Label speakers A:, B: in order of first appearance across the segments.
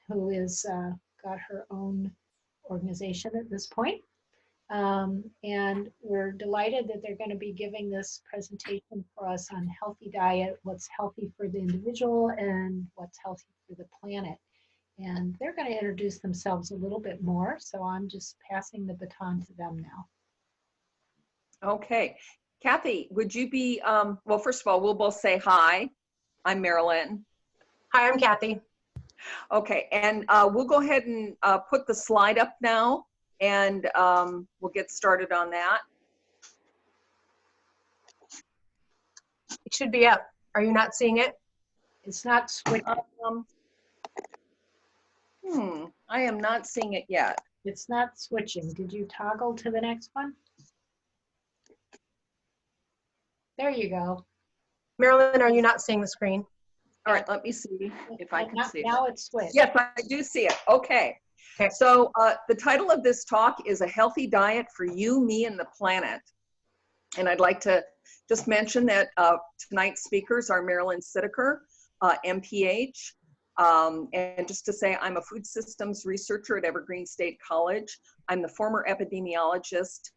A: who is got her own organization at this point. And we're delighted that they're going to be giving this presentation for us on healthy diet, what's healthy for the individual and what's healthy for the planet. And they're going to introduce themselves a little bit more. So I'm just passing the baton to them now.
B: Okay. Cathy, would you be, well, first of all, we'll both say hi. I'm Marilyn.
C: Hi, I'm Cathy.
B: Okay, and we'll go ahead and put the slide up now, and we'll get started on that.
C: It should be up. Are you not seeing it?
A: It's not switching.
B: I am not seeing it yet.
A: It's not switching. Did you toggle to the next one? There you go.
C: Marilyn, are you not seeing the screen?
B: All right, let me see if I can see it.
A: Now it's switched.
B: Yes, I do see it. Okay. So the title of this talk is A Healthy Diet for You, Me, and the Planet. And I'd like to just mention that tonight's speakers are Marilyn Sitaker, MPH, and just to say I'm a food systems researcher at Evergreen State College. I'm the former epidemiologist,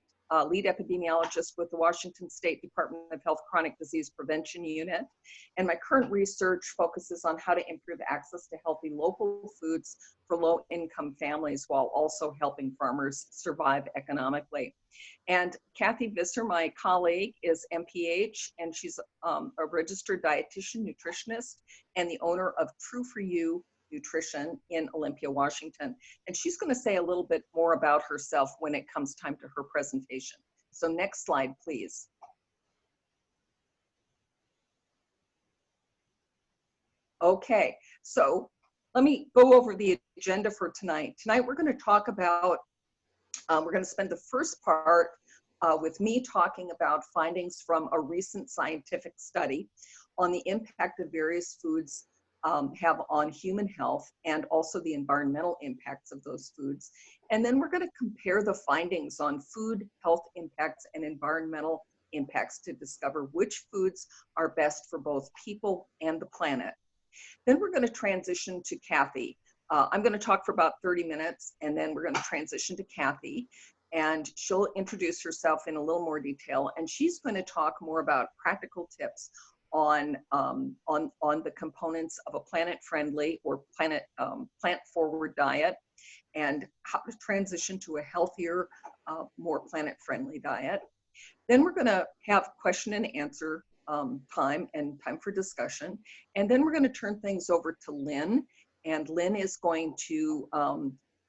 B: lead epidemiologist with the Washington State Department of Health Chronic Disease Prevention Unit. And my current research focuses on how to improve access to healthy local foods for low-income families while also helping farmers survive economically. And Cathy Visser, my colleague, is MPH, and she's a registered dietitian, nutritionist, and the owner of True For You Nutrition in Olympia, Washington. And she's going to say a little bit more about herself when it comes time to her presentation. So next slide, please. Okay, so let me go over the agenda for tonight. Tonight we're going to talk about, we're going to spend the first part with me talking about findings from a recent scientific study on the impact of various foods have on human health and also the environmental impacts of those foods. And then we're going to compare the findings on food, health impacts, and environmental impacts to discover which foods are best for both people and the planet. Then we're going to transition to Cathy. I'm going to talk for about 30 minutes, and then we're going to transition to Cathy, and she'll introduce herself in a little more detail, and she's going to talk more about practical tips on the components of a planet-friendly or plant-forward diet, and how to transition to a healthier, more planet-friendly diet. Then we're going to have question and answer time and time for discussion, and then we're going to turn things over to Lynn, and Lynn is going to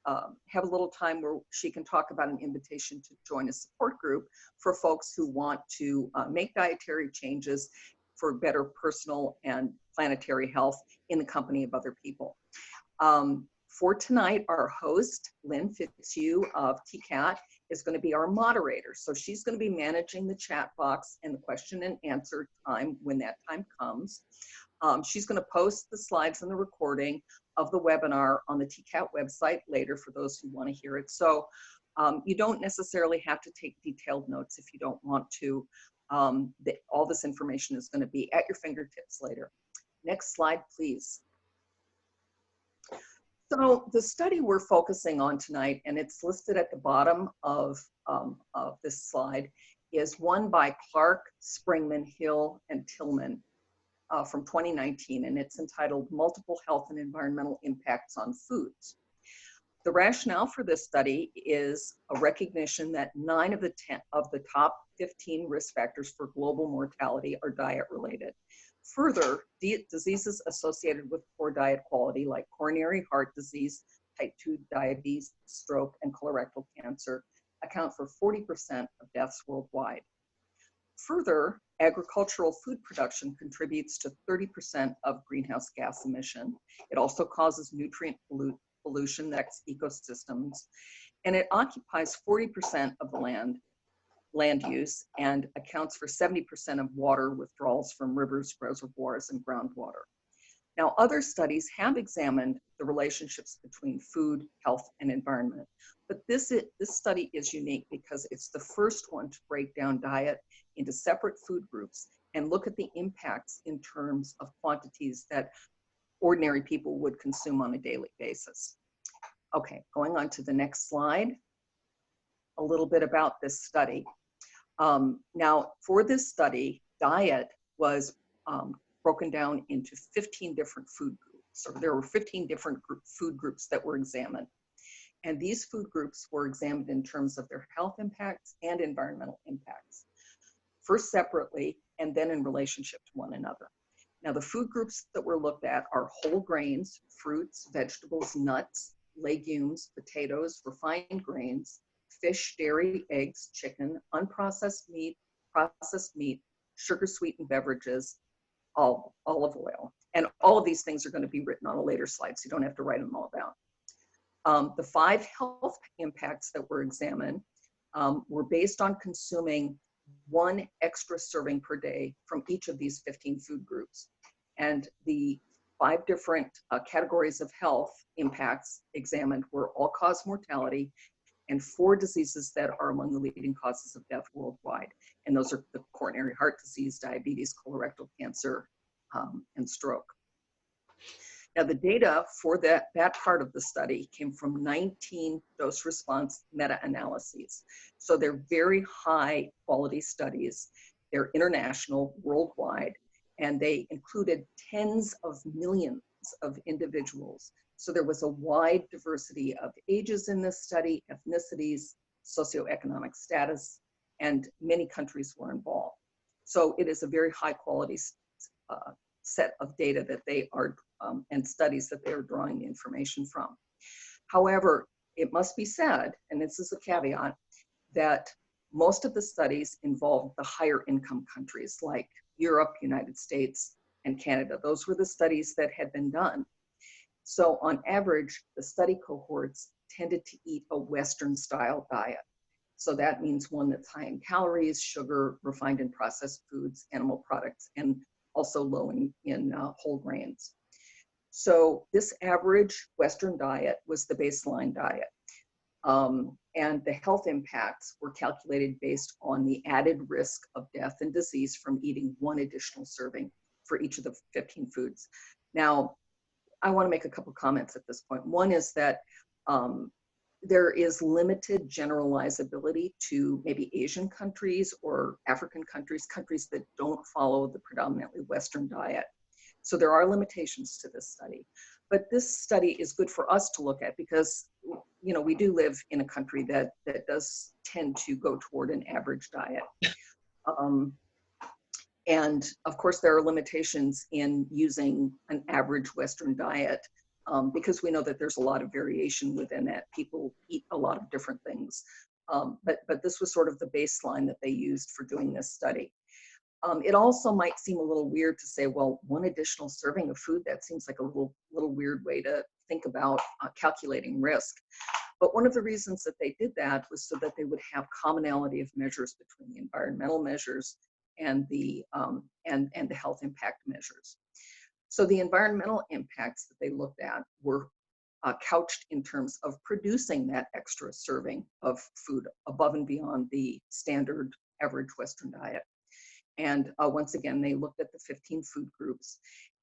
B: have a little time where she can talk about an invitation to join a support group for folks who want to make dietary changes for better personal and planetary health in the company of other people. For tonight, our host, Lynn Fitzhugh of TCAT, is going to be our moderator. So she's going to be managing the chat box and the question and answer time when that time comes. She's going to post the slides and the recording of the webinar on the TCAT website later for those who want to hear it. So you don't necessarily have to take detailed notes if you don't want to. All this information is going to be at your fingertips later. Next slide, please. So the study we're focusing on tonight, and it's listed at the bottom of this slide, is one by Clark, Springman, Hill, and Tillman from 2019, and it's entitled Multiple Health and Environmental Impacts on Foods. The rationale for this study is a recognition that 9 of the top 15 risk factors for global mortality are diet-related. Further, diseases associated with poor diet quality like coronary heart disease, type 2 diabetes, stroke, and colorectal cancer account for 40% of deaths worldwide. Further, agricultural food production contributes to 30% of greenhouse gas emission. It also causes nutrient pollution that's ecosystems, and it occupies 40% of the land use and accounts for 70% of water withdrawals from rivers, reservoirs, and groundwater. Now, other studies have examined the relationships between food, health, and environment, but this study is unique because it's the first one to break down diet into separate food groups and look at the impacts in terms of quantities that ordinary people would consume on a daily basis. Okay, going on to the next slide, a little bit about this study. Now, for this study, diet was broken down into 15 different food groups. So there were 15 different food groups that were examined. And these food groups were examined in terms of their health impacts and environmental impacts, first separately and then in relationship to one another. Now, the food groups that were looked at are whole grains, fruits, vegetables, nuts, legumes, potatoes, refined grains, fish, dairy, eggs, chicken, unprocessed meat, processed meat, sugar-sweetened beverages, olive oil. And all of these things are going to be written on a later slide, so you don't have to write them all down. The 5 health impacts that were examined were based on consuming 1 extra serving per day from each of these 15 food groups. And the 5 different categories of health impacts examined were all-cause mortality and 4 diseases that are among the leading causes of death worldwide. And those are the coronary heart disease, diabetes, colorectal cancer, and stroke. Now, the data for that part of the study came from 19 dose response meta-analyses. So they're very high quality studies. They're international, worldwide, and they included tens of millions of individuals. So there was a wide diversity of ages in this study, ethnicities, socioeconomic status, and many countries were involved. So it is a very high quality set of data that they are and studies that they are drawing the information from. However, it must be said, and this is a caveat, that most of the studies involved the higher income countries like Europe, United States, and Canada. Those were the studies that had been done. So on average, the study cohorts tended to eat a Western style diet. So that means one that's high in calories, sugar, refined and processed foods, animal products, and also low in whole grains. So this average Western diet was the baseline diet. And the health impacts were calculated based on the added risk of death and disease from eating 1 additional serving for each of the 15 foods. Now, I want to make a couple comments at this point. One is that there is limited generalizability to maybe Asian countries or African countries, countries that don't follow the predominantly Western diet. So there are limitations to this study. But this study is good for us to look at because, you know, we do live in a country that does tend to go toward an average diet. And of course, there are limitations in using an average Western diet because we know that there's a lot of variation within that. People eat a lot of different things. But this was sort of the baseline that they used for doing this study. It also might seem a little weird to say, well, 1 additional serving of food, that seems like a little weird way to think about calculating risk. But one of the reasons that they did that was so that they would have commonality of measures between the environmental measures and the health impact measures. So the environmental impacts that they looked at were couched in terms of producing that extra serving of food above and beyond the standard average Western diet. And once again, they looked at the 15 food groups.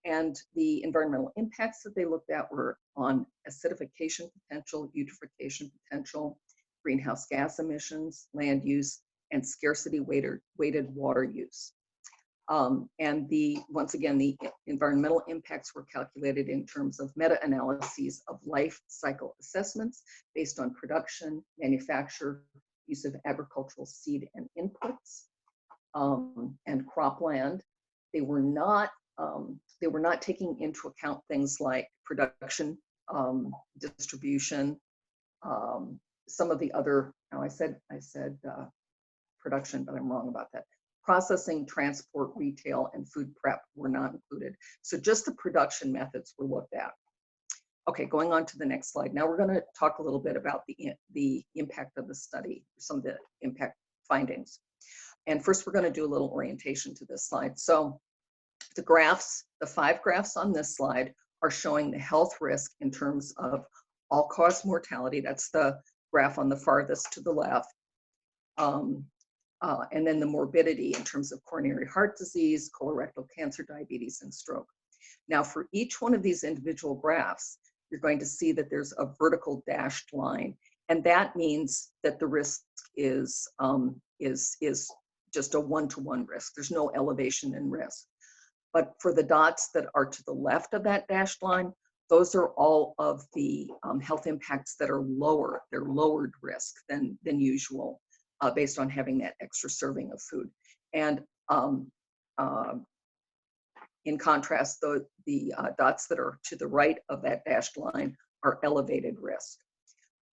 B: And the environmental impacts that they looked at were on acidification potential, eutrophication potential, greenhouse gas emissions, land use, and scarcity weighted water use. And once again, the environmental impacts were calculated in terms of meta-analyses of life cycle assessments based on production, manufacture, use of agricultural seed and inputs, and cropland. They were not taking into account things like production, distribution, some of the other. Now I said production, but I'm wrong about that. Processing, transport, retail, and food prep were not included. So just the production methods were looked at. Okay, going on to the next slide. Now we're going to talk a little bit about the impact of the study, some of the impact findings. And first, we're going to do a little orientation to this slide. So the graphs, the 5 graphs on this slide are showing the health risk in terms of all-cause mortality. That's the graph on the farthest to the left. And then the morbidity in terms of coronary heart disease, colorectal cancer, diabetes, and stroke. Now, for each one of these individual graphs, you're going to see that there's a vertical dashed line, and that means that the risk is just a one-to-one risk. There's no elevation in risk. But for the dots that are to the left of that dashed line, those are all of the health impacts that are lower. They're lowered risk than usual based on having that extra serving of food. And in contrast, the dots that are to the right of that dashed line are elevated risk.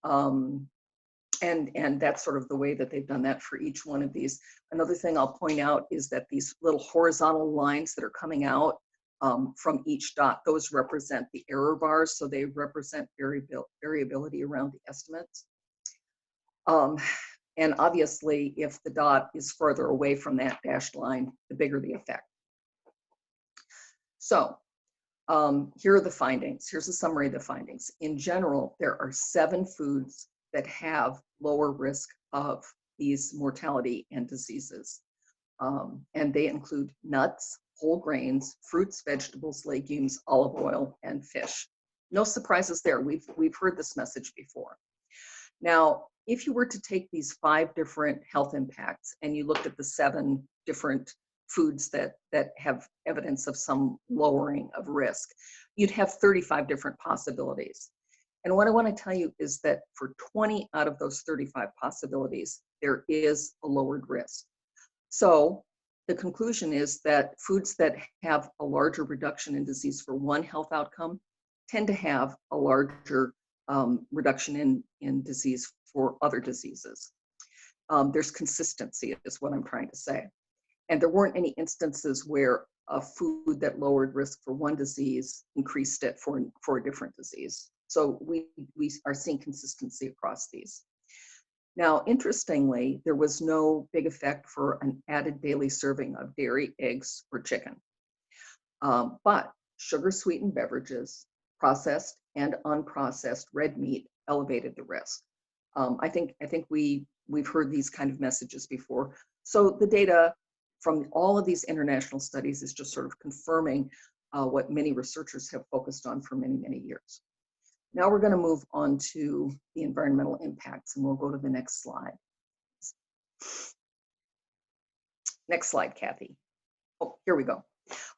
B: And that's sort of the way that they've done that for each one of these. Another thing I'll point out is that these little horizontal lines that are coming out from each dot, those represent the error bars, so they represent variability around the estimates. And obviously, if the dot is further away from that dashed line, the bigger the effect. So here are the findings. Here's a summary of the findings. In general, there are 7 foods that have lower risk of these mortality and diseases. And they include nuts, whole grains, fruits, vegetables, legumes, olive oil, and fish. No surprises there. We've heard this message before. Now, if you were to take these 5 different health impacts and you looked at the 7 different foods that have evidence of some lowering of risk, you'd have 35 different possibilities. And what I want to tell you is that for 20 out of those 35 possibilities, there is a lowered risk. So the conclusion is that foods that have a larger reduction in disease for one health outcome tend to have a larger reduction in disease for other diseases. There's consistency is what I'm trying to say. And there weren't any instances where a food that lowered risk for one disease increased it for a different disease. So we are seeing consistency across these. Now, interestingly, there was no big effect for an added daily serving of dairy, eggs, or chicken. But sugar-sweetened beverages, processed and unprocessed red meat elevated the risk. I think we've heard these kind of messages before. So the data from all of these international studies is just sort of confirming what many researchers have focused on for many, many years. Now we're going to move on to the environmental impacts, and we'll go to the next slide. Next slide, Cathy. Oh, here we go.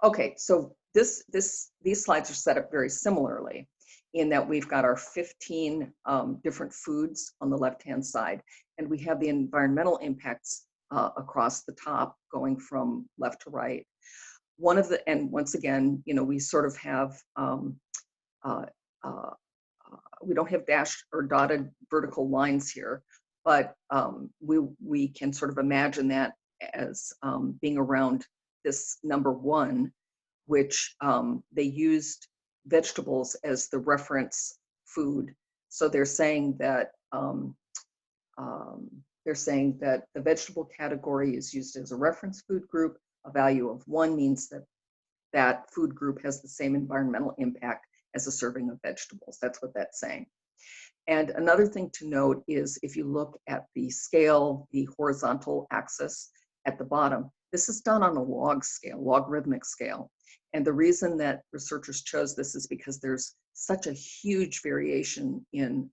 B: Okay, so these slides are set up very similarly in that we've got our 15 different foods on the left-hand side, and we have the environmental impacts across the top going from left to right. And once again, you know, we sort of have, we don't have dashed or dotted vertical lines here, but we can sort of imagine that as being around this number 1, which they used vegetables as the reference food. So they're saying that the vegetable category is used as a reference food group. A value of 1 means that that food group has the same environmental impact as a serving of vegetables. That's what that's saying. And another thing to note is if you look at the scale, the horizontal axis at the bottom, this is done on a log scale, logarithmic scale. And the reason that researchers chose this is because there's such a huge variation in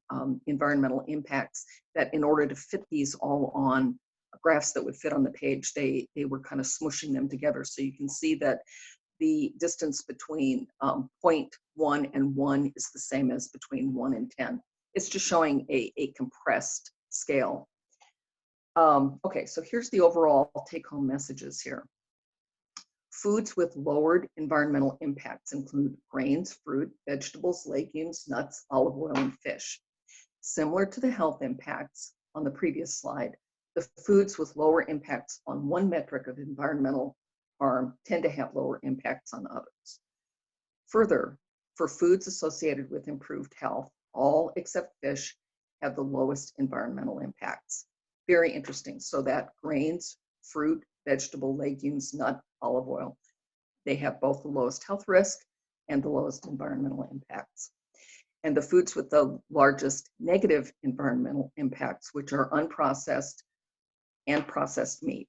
B: environmental impacts that in order to fit these all on graphs that would fit on the page, they were kind of smushing them together. So you can see that the distance between 0.1 and 1 is the same as between 1 and 10. It's just showing a compressed scale. Okay, so here's the overall take-home messages here. Foods with lowered environmental impacts include grains, fruit, vegetables, legumes, nuts, olive oil, and fish. Similar to the health impacts on the previous slide, the foods with lower impacts on one metric of environmental harm tend to have lower impacts on others. Further, for foods associated with improved health, all except fish have the lowest environmental impacts. Very interesting. So that grains, fruit, vegetable, legumes, nut, olive oil, they have both the lowest health risk and the lowest environmental impacts. And the foods with the largest negative environmental impacts, which are unprocessed and processed meat,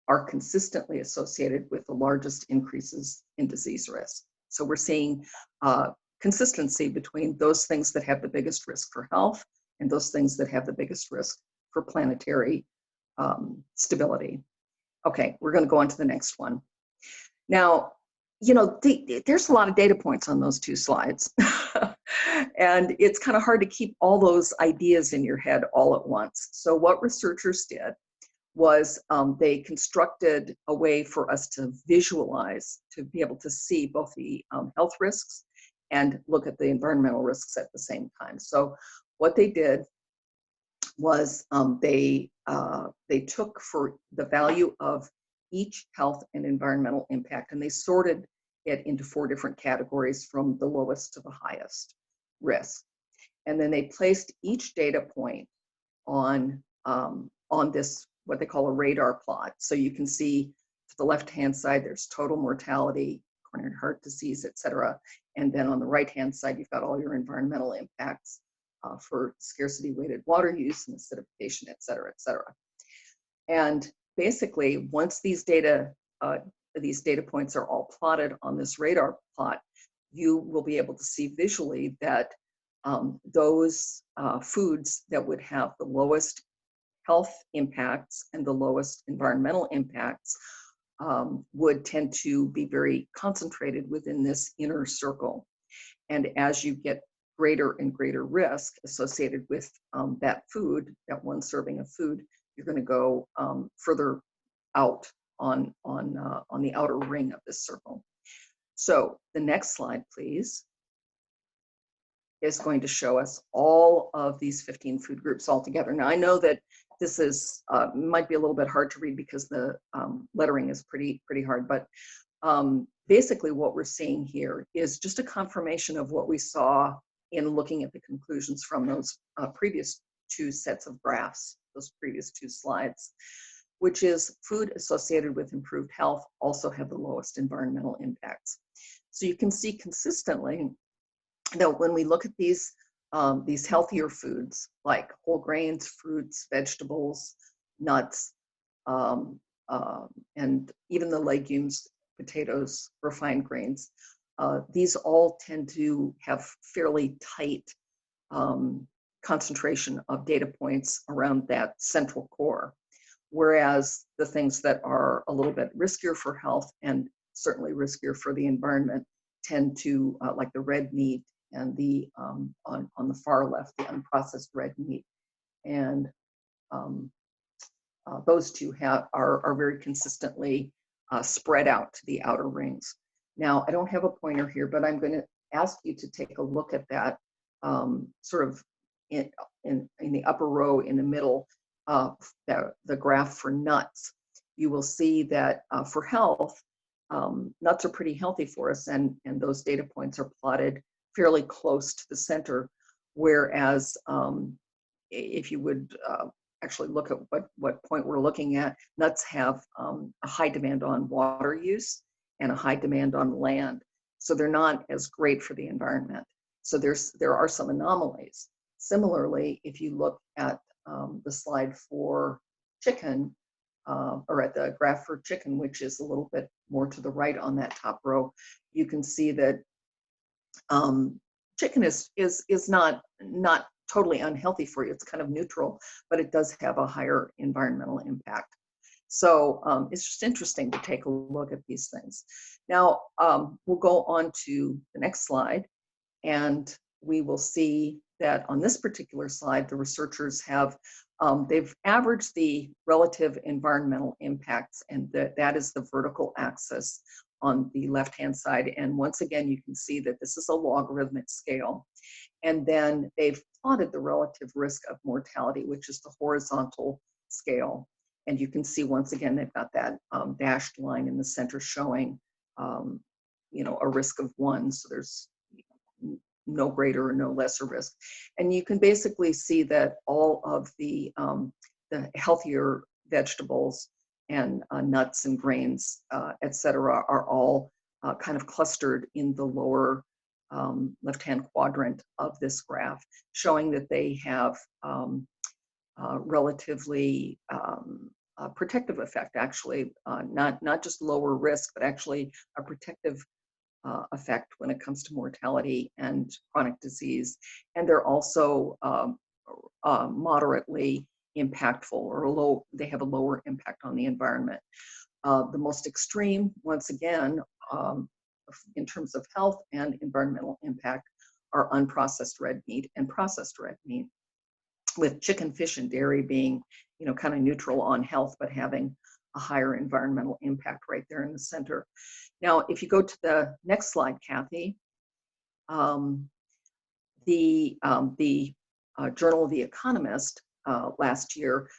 B: are consistently associated with the largest increases in disease risk. So we're seeing consistency between those things that have the biggest risk for health and those things that have the biggest risk for planetary stability. Okay, we're going to go on to the next one. Now, you know, there's a lot of data points on those two slides. And it's kind of hard to keep all those ideas in your head all at once. So what researchers did was they constructed a way for us to visualize, to be able to see both the health risks and look at the environmental risks at the same time. So what they did was they took for the value of each health and environmental impact, and they sorted it into 4 different categories from the lowest to the highest risk. And then they placed each data point on this, what they call a radar plot. So you can see to the left-hand side, there's total mortality, coronary heart disease, et cetera. And then on the right-hand side, you've got all your environmental impacts for scarcity-weighted water use and acidification, et cetera, et cetera. And basically, once these data points are all plotted on this radar plot, you will be able to see visually that those foods that would have the lowest health impacts and the lowest environmental impacts would tend to be very concentrated within this inner circle. And as you get greater and greater risk associated with that food, that one serving of food, you're going to go further out on the outer ring of this circle. So the next slide, please, is going to show us all of these 15 food groups all together. Now, I know that this is might be a little bit hard to read because the lettering is pretty hard, but basically what we're seeing here is just a confirmation of what we saw in looking at the conclusions from those previous 2 sets of graphs, those previous 2 slides, which is food associated with improved health also have the lowest environmental impacts. So you can see consistently that when we look at these healthier foods like whole grains, fruits, vegetables, nuts, and even the legumes, potatoes, refined grains, these all tend to have fairly tight concentration of data points around that central core. Whereas the things that are a little bit riskier for health and certainly riskier for the environment tend to, like the red meat and the, on the far left, the unprocessed red meat. And those 2 are very consistently spread out to the outer rings. Now, I don't have a pointer here, but I'm going to ask you to take a look at that sort of in the upper row in the middle, the graph for nuts. You will see that for health, nuts are pretty healthy for us, and those data points are plotted fairly close to the center, whereas if you would actually look at what point we're looking at, nuts have a high demand on water use and a high demand on land. So they're not as great for the environment. So there are some anomalies. Similarly, if you look at the slide for chicken, or at the graph for chicken, which is a little bit more to the right on that top row, you can see that chicken is not totally unhealthy for you. It's kind of neutral, but it does have a higher environmental impact. So it's just interesting to take a look at these things. Now, we'll go on to the next slide, and we will see that on this particular slide, the researchers have, they've averaged the relative environmental impacts, and that is the vertical axis on the left-hand side. And once again, you can see that this is a logarithmic scale. And then they've plotted the relative risk of mortality, which is the horizontal scale. And you can see, once again, they've got that dashed line in the center showing, you know, a risk of 1. So there's no greater or no lesser risk. And you can basically see that all of the healthier vegetables and nuts and grains, et cetera, are all kind of clustered in the lower left-hand quadrant of this graph, showing that they have relatively protective effect, actually, not just lower risk, but actually a protective effect when it comes to mortality and chronic disease. And they're also moderately impactful, or low, they have a lower impact on the environment. The most extreme, once again, in terms of health and environmental impact, are unprocessed red meat and processed red meat, with chicken, fish, and dairy being, kind of neutral on health, but having a higher environmental impact right there in the center. Now, if you go to the next slide, Cathy, the Journal of the Economist last year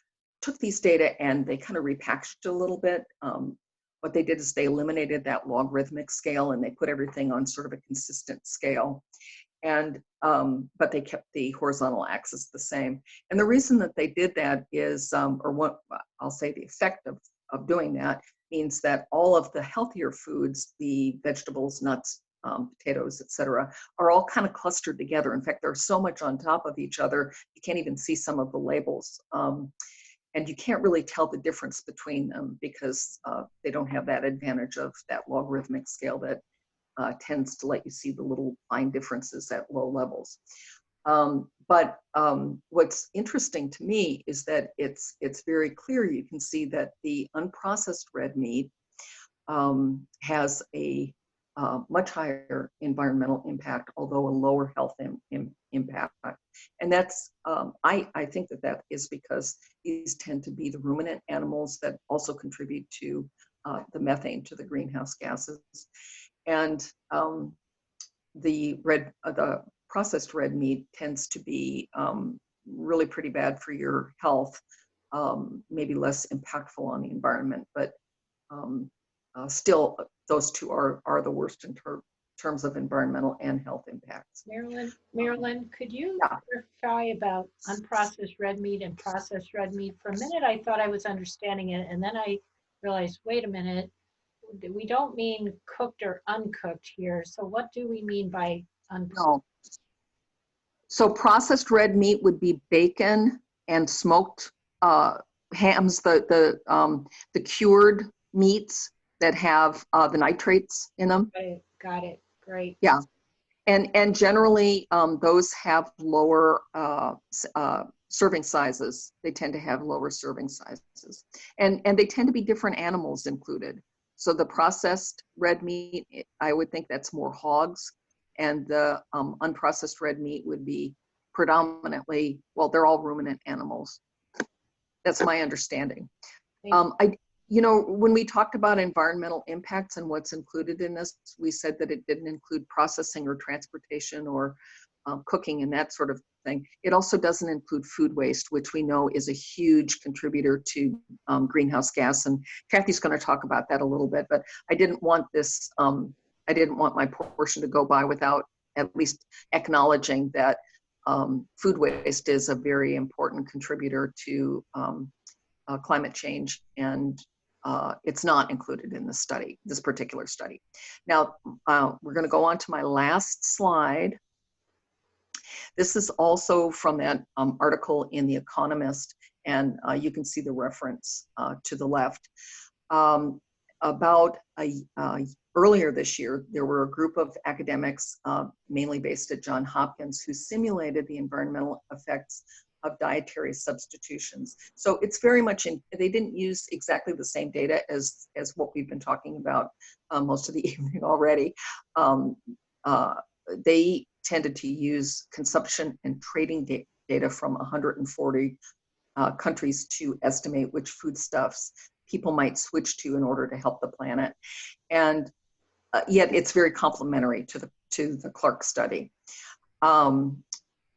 B: took these data and they kind of repackaged it a little bit. What they did is they eliminated that logarithmic scale and they put everything on sort of a consistent scale. And but they kept the horizontal axis the same. And the reason that they did that is, or what I'll say, the effect of doing that means that all of the healthier foods, the vegetables, nuts, potatoes, etc., are all kind of clustered together. In fact, they're so much on top of each other, you can't even see some of the labels. And you can't really tell the difference between them because they don't have that advantage of that logarithmic scale that tends to let you see the little fine differences at low levels. But what's interesting to me is that it's very clear. You can see that the unprocessed red meat has a much higher environmental impact, although a lower health impact. And that's, I think that is because these tend to be the ruminant animals that also contribute to the methane, to the greenhouse gases. And the processed red meat tends to be really pretty bad for your health, maybe less impactful on the environment, but still those two are the worst in terms of environmental and health impacts.
A: Marilyn, could you clarify about unprocessed red meat and processed red meat? For a minute, I thought I was understanding it, and then I realized, wait a minute, we don't mean cooked or uncooked here. So what do we mean by unprocessed?
B: No. So processed red meat would be bacon and smoked hams, the cured meats that have the nitrates in them.
A: Okay, got it. Great.
B: Yeah, and generally those have lower serving sizes. They tend to have lower serving sizes, and they tend to be different animals included. So the processed red meat, I would think that's more hogs, and the unprocessed red meat would be predominantly, well, they're all ruminant animals. That's my understanding. When we talked about environmental impacts and what's included in this, we said that it didn't include processing or transportation or cooking and that sort of thing. It also doesn't include food waste, which we know is a huge contributor to greenhouse gas. And Cathy's going to talk about that a little bit, but I didn't want this, I didn't want my portion to go by without at least acknowledging that food waste is a very important contributor to climate change, and it's not included in this study, this particular study. Now, we're going to go on to my last slide. This is also from that article in The Economist, and you can see the reference to the left. About earlier this year, there were a group of academics, mainly based at Johns Hopkins, who simulated the environmental effects of dietary substitutions. So it's very much they didn't use exactly the same data as what we've been talking about most of the evening already. They tended to use consumption and trading data from 140 countries to estimate which foodstuffs people might switch to in order to help the planet. And yet it's very complementary to the Clark study.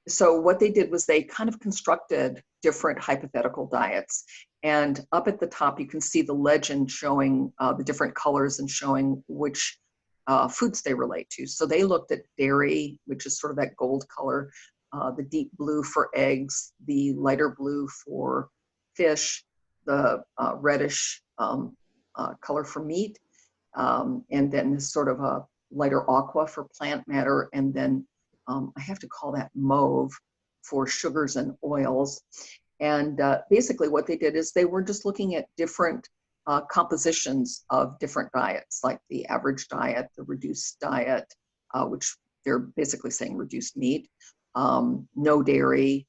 B: So what they did was they kind of constructed different hypothetical diets. And up at the top, you can see the legend showing the different colors and showing which foods they relate to. So they looked at dairy, which is sort of that gold color, the deep blue for eggs, the lighter blue for fish, the reddish color for meat, and then sort of a lighter aqua for plant matter, and then I have to call that mauve for sugars and oils. And basically what they did is they were just looking at different compositions of different diets, like the average diet, the reduced diet, which they're basically saying reduced meat, no dairy,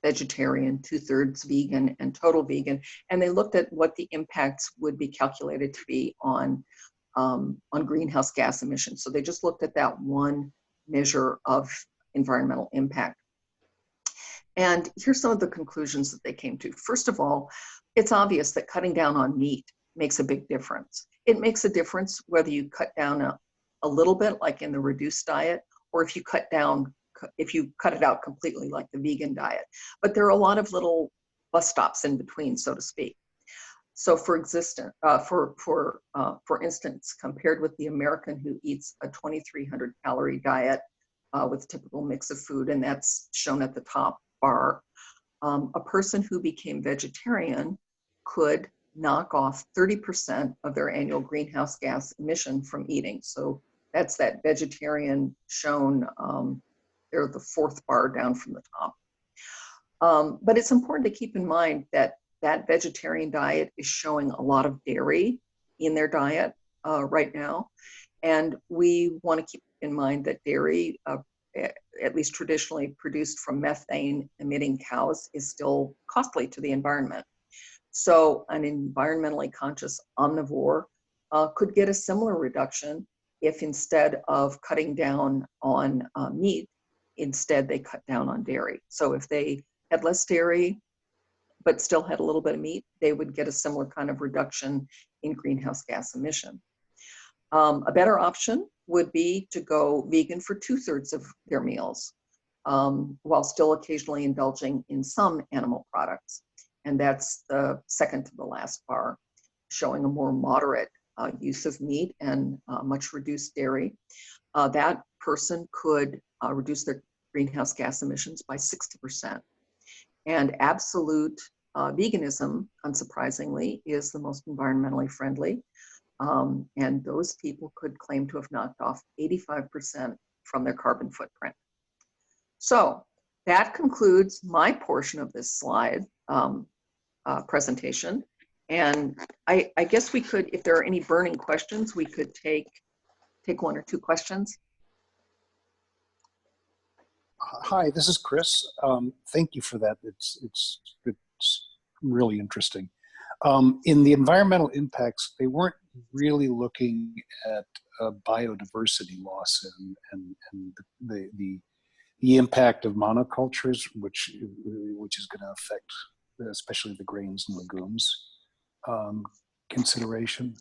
B: vegetarian, 2/3 vegan, and total vegan. And they looked at what the impacts would be calculated to be on greenhouse gas emissions. So they just looked at that one measure of environmental impact. And here's some of the conclusions that they came to. First of all, it's obvious that cutting down on meat makes a big difference. It makes a difference whether you cut down a little bit, like in the reduced diet, or if you cut it out completely, like the vegan diet. But there are a lot of little bus stops in between, so to speak. So for instance, compared with the American who eats a 2,300 calorie diet with a typical mix of food, and that's shown at the top bar, a person who became vegetarian could knock off 30% of their annual greenhouse gas emission from eating. So that's that vegetarian shown, they're the fourth bar down from the top. But it's important to keep in mind that that vegetarian diet is showing a lot of dairy in their diet right now. And we want to keep in mind that dairy, at least traditionally produced from methane emitting cows, is still costly to the environment. So an environmentally conscious omnivore could get a similar reduction if instead of cutting down on meat, instead they cut down on dairy. So if they had less dairy, but still had a little bit of meat, they would get a similar kind of reduction in greenhouse gas emission. A better option would be to go vegan for 2/3 of their meals, while still occasionally indulging in some animal products. And that's the second to the last bar, showing a more moderate use of meat and much reduced dairy. That person could reduce their greenhouse gas emissions by 60%. And absolute veganism, unsurprisingly, is the most environmentally friendly. And those people could claim to have knocked off 85% from their carbon footprint. So that concludes my portion of this slide presentation. And I guess we could, if there are any burning questions, we could take one or two questions.
D: Hi, this is Chris. Thank you for that. It's really interesting. In the environmental impacts, they weren't really looking at biodiversity loss and the impact of monocultures, which is going to affect especially the grains and legumes consideration.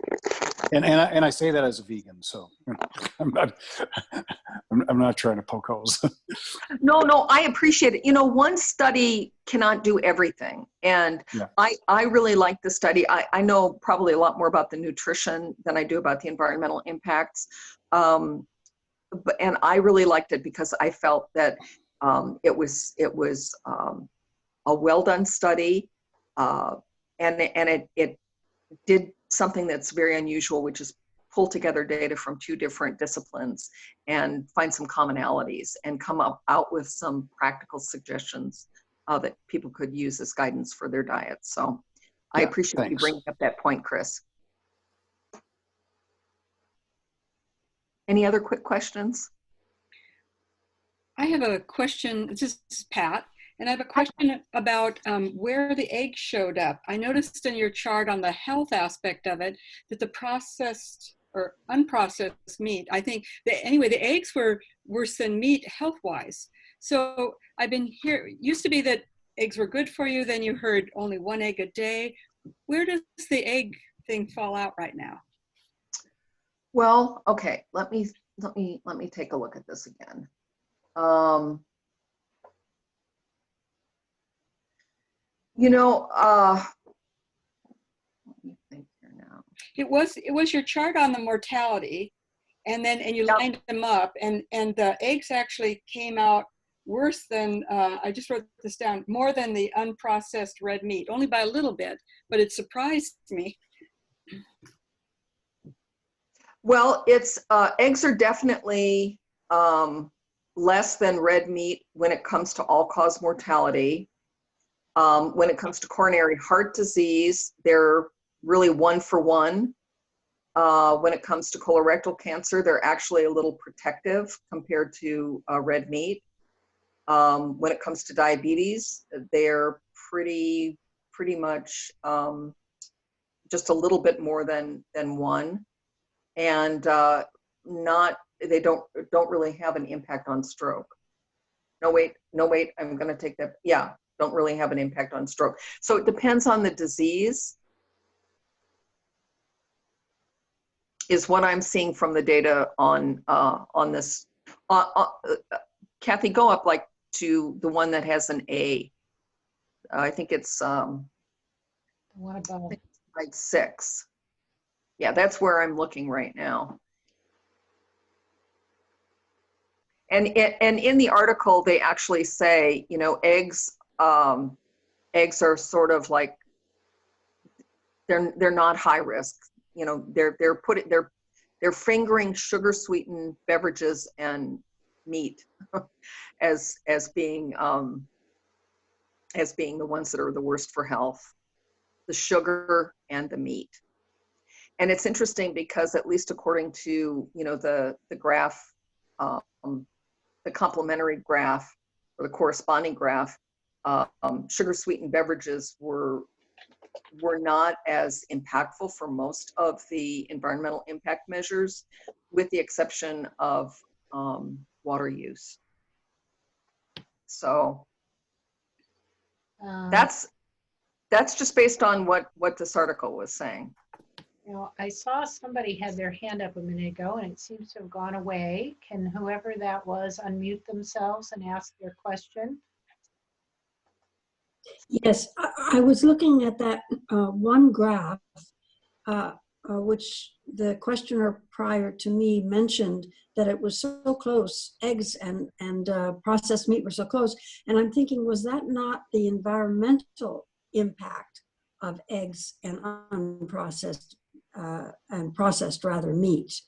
D: And I say that as a vegan, so I'm not trying to poke holes.
B: No, I appreciate it. You know, one study cannot do everything. And yeah. I really like the study. I know probably a lot more about the nutrition than I do about the environmental impacts. And I really liked it because I felt that it was a well done study, and it did something that's very unusual, which is pull together data from two different disciplines and find some commonalities and come out with some practical suggestions that people could use as guidance for their diet. So I appreciate you bringing up that point, Chris. Any other quick questions?
E: I have a question. This is Pat. And I have a question about where the egg showed up. I noticed in your chart on the health aspect of it that the processed or unprocessed meat, I think, anyway, the eggs were worse than meat health-wise. So I've been here, used to be that eggs were good for you, then you heard only 1 egg a day. Where does the egg thing fall out right now?
B: Well, okay, let me take a look at this again. You know, let me think here now.
E: It was your chart on the mortality, and you lined them up, and the eggs actually came out worse than, I just wrote this down, more than the unprocessed red meat, only by a little bit, but it surprised me.
B: Well, it's eggs are definitely less than red meat when it comes to all-cause mortality. When it comes to coronary heart disease, they're really one for one. When it comes to colorectal cancer, they're actually a little protective compared to red meat. When it comes to diabetes, they're pretty much just a little bit more than one, and they don't really have an impact on stroke. No wait, I'm going to take that. Yeah, don't really have an impact on stroke. So it depends on the disease, is what I'm seeing from the data on this. Cathy, go up like to the one that has an A. I think it's
A: What about?
B: like 6. Yeah, that's where I'm looking right now. And in the article, they actually say, you know, eggs are sort of like, they're not high risk. You know, they're fingering sugar sweetened beverages and meat as being the ones that are the worst for health, the sugar and the meat. And it's interesting because, at least according to, you know, the graph, the complementary graph or the corresponding graph, sugar sweetened beverages were not as impactful for most of the environmental impact measures, with the exception of water use. So that's just based on what this article was saying.
A: You know, I saw somebody had their hand up a minute ago and it seems to have gone away. Can whoever that was unmute themselves and ask their question?
F: Yes, I was looking at that one graph, which the questioner prior to me mentioned that it was so close, eggs and processed meat were so close. And I'm thinking, was that not the environmental impact of eggs and unprocessed and processed rather meat?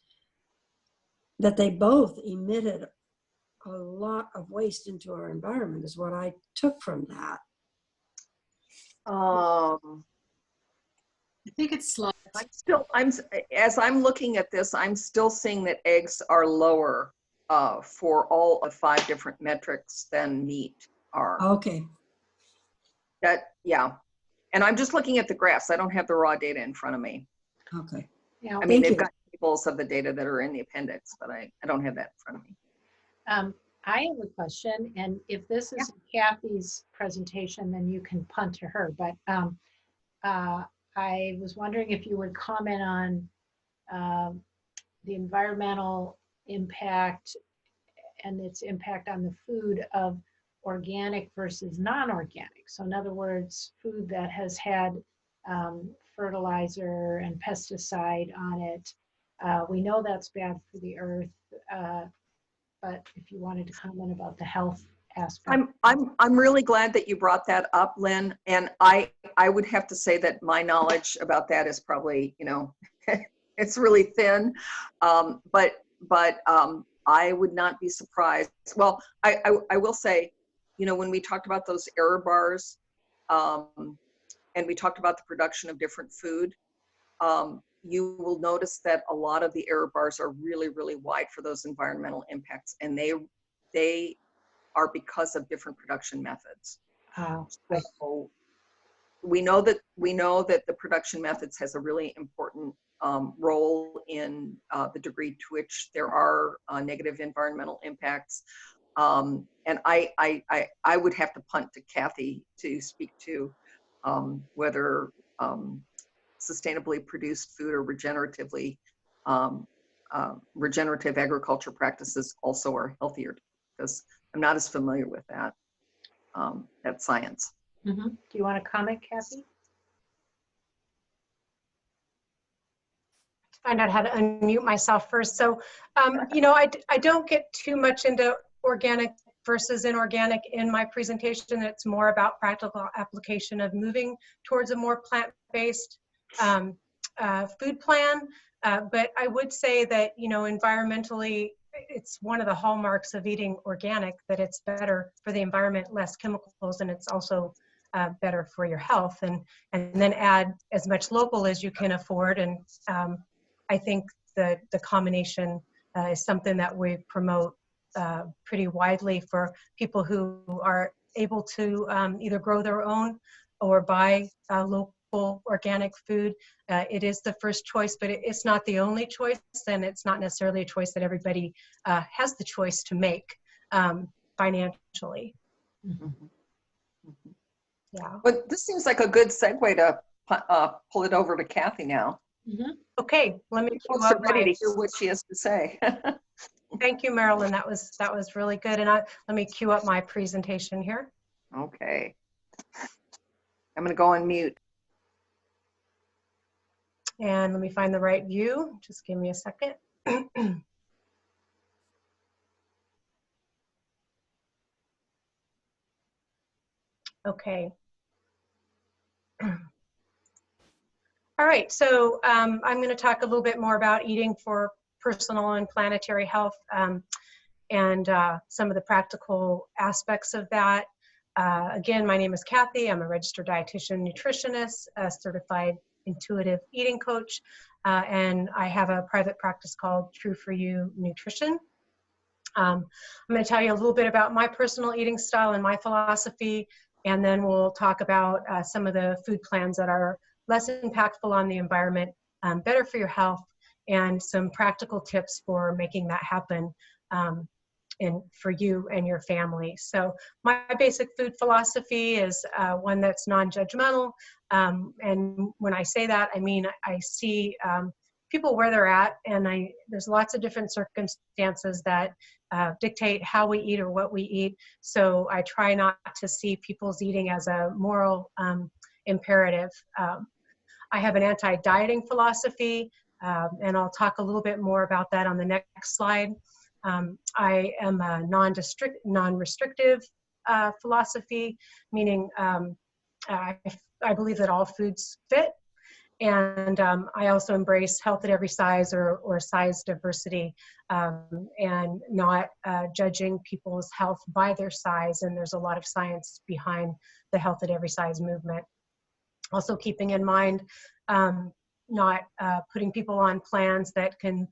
F: That they both emitted a lot of waste into our environment is what I took from that.
C: I think it's slight.
B: As I'm looking at this, I'm still seeing that eggs are lower for all of 5 different metrics than meat are.
F: Okay.
B: Yeah. And I'm just looking at the graphs. I don't have the raw data in front of me.
F: Okay.
A: Yeah,
B: I mean, they've got tables of the data that are in the appendix, but I don't have that in front of me.
A: I have a question, and if this is Cathy's presentation, then you can punt to her. But I was wondering if you would comment on the environmental impact and its impact on the food of organic versus non-organic. So in other words, food that has had fertilizer and pesticide on it. We know that's bad for the earth, but if you wanted to comment about the health aspect.
B: I'm really glad that you brought that up, Lynn. And I would have to say that my knowledge about that is probably, you know, it's really thin. But I would not be surprised. Well, I will say, you know, when we talked about those error bars, and we talked about the production of different food, you will notice that a lot of the error bars are really, really wide for those environmental impacts, and they are because of different production methods. So we know that the production methods has a really important role in the degree to which there are negative environmental impacts. And I would have to punt to Cathy to speak to whether sustainably produced food or regenerative agriculture practices also are healthier, because I'm not as familiar with that science.
A: Mm-hmm. Do you want to comment, Cathy?
C: Find out how to unmute myself first. So, you know, I don't get too much into organic versus inorganic in my presentation. It's more about practical application of moving towards a more plant-based food plan. But I would say that, you know, environmentally, it's one of the hallmarks of eating organic, that it's better for the environment, less chemicals, and it's also better for your health, and then add as much local as you can afford. And I think the combination is something that we promote pretty widely for people who are able to either grow their own or buy local organic food. It is the first choice, but it's not the only choice, and it's not necessarily a choice that everybody has the choice to make financially. Yeah.
B: But this seems like a good segue to pull it over to Cathy now.
C: Okay, let me
B: Folks are ready to hear what she has to say.
C: Thank you, Marilyn. That was really good. And let me cue up my presentation here.
B: Okay. I'm going to go on mute.
C: And let me find the right view. Just give me a second. Okay. All right, so I'm going to talk a little bit more about eating for personal and planetary health, and some of the practical aspects of that. Again, my name is Cathy. I'm a registered dietitian, nutritionist, a certified intuitive eating coach, and I have a private practice called True For You Nutrition. I'm going to tell you a little bit about my personal eating style and my philosophy, and then we'll talk about some of the food plans that are less impactful on the environment, better for your health, and some practical tips for making that happen and for you and your family. So my basic food philosophy is one that's non-judgmental. And when I say that, I mean, I see people where they're at, and there's lots of different circumstances that dictate how we eat or what we eat. So I try not to see people's eating as a moral imperative. I have an anti-dieting philosophy, and I'll talk a little bit more about that on the next slide. I am a non-restrictive philosophy, meaning I believe that all foods fit. And I also embrace health at every size or size diversity, and not judging people's health by their size. And there's a lot of science behind the health at every size movement. Also keeping in mind not putting people on plans that can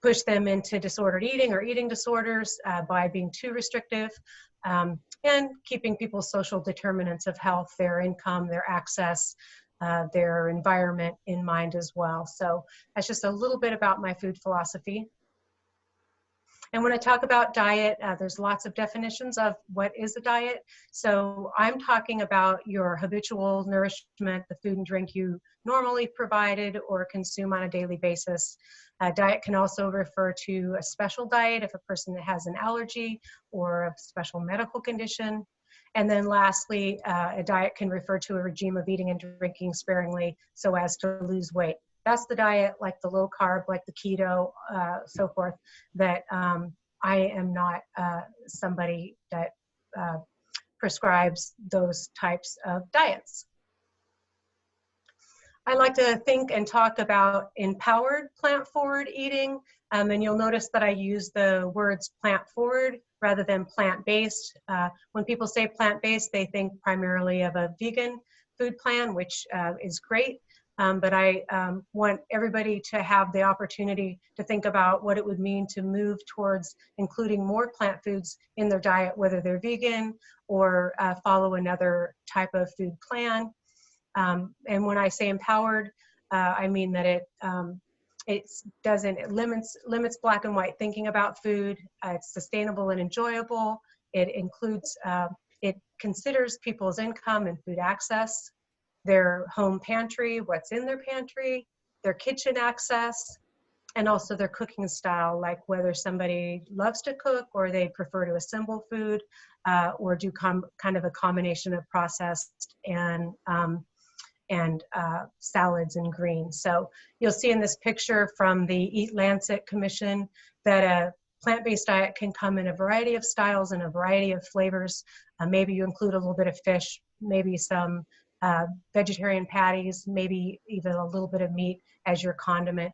C: push them into disordered eating or eating disorders by being too restrictive, and keeping people's social determinants of health, their income, their access, their environment in mind as well. So that's just a little bit about my food philosophy. And when I talk about diet, there's lots of definitions of what is a diet. So I'm talking about your habitual nourishment, the food and drink you normally provided or consume on a daily basis. Diet can also refer to a special diet if a person has an allergy or a special medical condition. And then lastly, a diet can refer to a regime of eating and drinking sparingly so as to lose weight. That's the diet, like the low carb, like the keto, so forth, that I am not somebody that prescribes those types of diets. I like to think and talk about empowered plant-forward eating, and you'll notice that I use the words plant-forward rather than plant-based. When people say plant-based, they think primarily of a vegan food plan, which is great. But I want everybody to have the opportunity to think about what it would mean to move towards including more plant foods in their diet, whether they're vegan or follow another type of food plan. And when I say empowered, I mean that it limits black and white thinking about food. It's sustainable and enjoyable. It includes, it considers people's income and food access, their home pantry, what's in their pantry, their kitchen access, and also their cooking style, like whether somebody loves to cook or they prefer to assemble food, or do kind of a combination of processed and salads and greens. So you'll see in this picture from the Eat Lancet Commission that a plant-based diet can come in a variety of styles and a variety of flavors. Maybe you include a little bit of fish, maybe some vegetarian patties, maybe even a little bit of meat as your condiment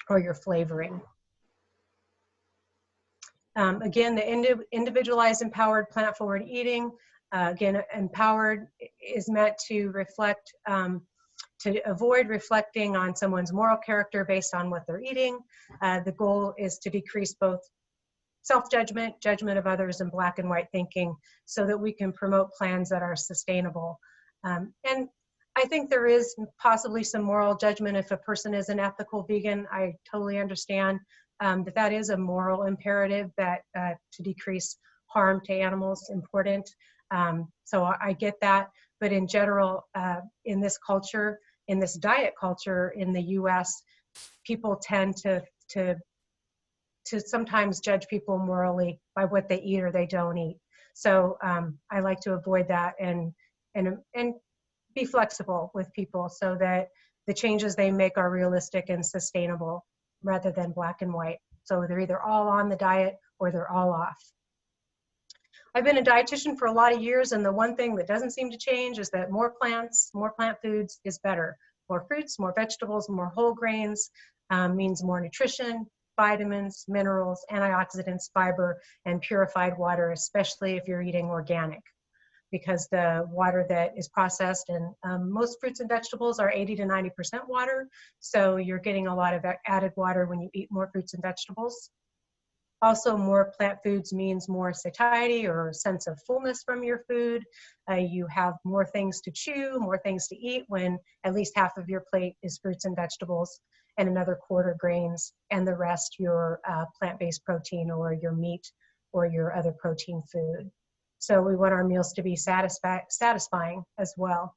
C: or your flavoring. Again, the individualized empowered plant-forward eating Again, empowered is meant to reflect, to avoid reflecting on someone's moral character based on what they're eating. The goal is to decrease both self-judgment, judgment of others, and black and white thinking so that we can promote plans that are sustainable. And I think there is possibly some moral judgment if a person is an ethical vegan. I totally understand that is a moral imperative that to decrease harm to animals important. So I get that, but in general, in this culture, in this diet culture in the US, people tend to sometimes judge people morally by what they eat or they don't eat. So I like to avoid that and be flexible with people so that the changes they make are realistic and sustainable rather than black and white. So they're either all on the diet or they're all off. I've been a dietitian for a lot of years, and the one thing that doesn't seem to change is that more plants, more plant foods is better. More fruits, more vegetables, more whole grains means more nutrition, vitamins, minerals, antioxidants, fiber, and purified water, especially if you're eating organic, because the water that is processed, and most fruits and vegetables are 80 to 90% water, so you're getting a lot of added water when you eat more fruits and vegetables. Also, more plant foods means more satiety or sense of fullness from your food. You have more things to chew, more things to eat when at least half of your plate is fruits and vegetables and another quarter grains, and the rest your plant-based protein or your meat or your other protein food. So we want our meals to be satisfying as well.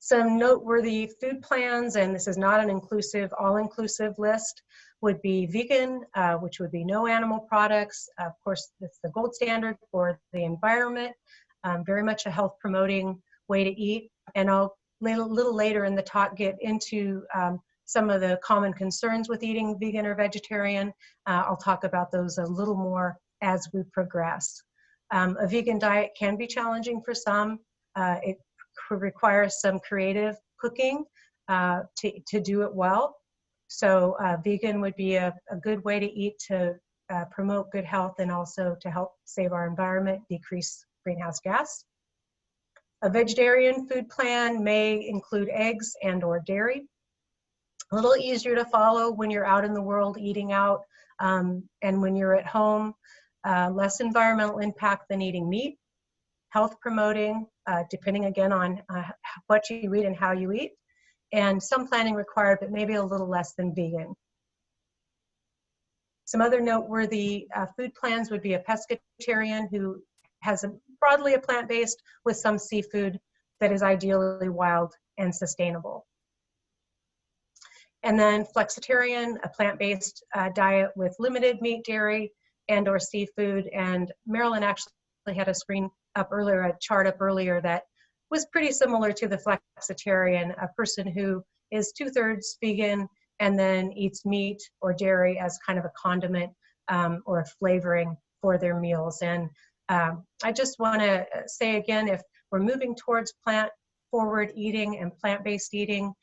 C: Some noteworthy food plans, and this is not an inclusive, all-inclusive list, would be vegan, which would be no animal products. Of course, it's the gold standard for the environment, very much a health promoting way to eat. And I'll a little later in the talk get into some of the common concerns with eating vegan or vegetarian. I'll talk about those a little more as we progress. A vegan diet can be challenging for some. It requires some creative cooking to do it well. So vegan would be a good way to eat to promote good health and also to help save our environment, decrease greenhouse gas. A vegetarian food plan may include eggs and or dairy. A little easier to follow when you're out in the world eating out, and when you're at home, less environmental impact than eating meat. Health promoting, depending again on what you eat and how you eat, and some planning required, but maybe a little less than vegan. Some other noteworthy food plans would be a pescatarian who has broadly a plant-based with some seafood that is ideally wild and sustainable. And then flexitarian, a plant-based diet with limited meat, dairy, and or seafood. And Marilyn actually had a chart up earlier that was pretty similar to the flexitarian, a person who is 2/3 vegan and then eats meat or dairy as kind of a condiment or a flavoring for their meals. And I just want to say again, if we're moving towards plant-forward eating and plant-based eating,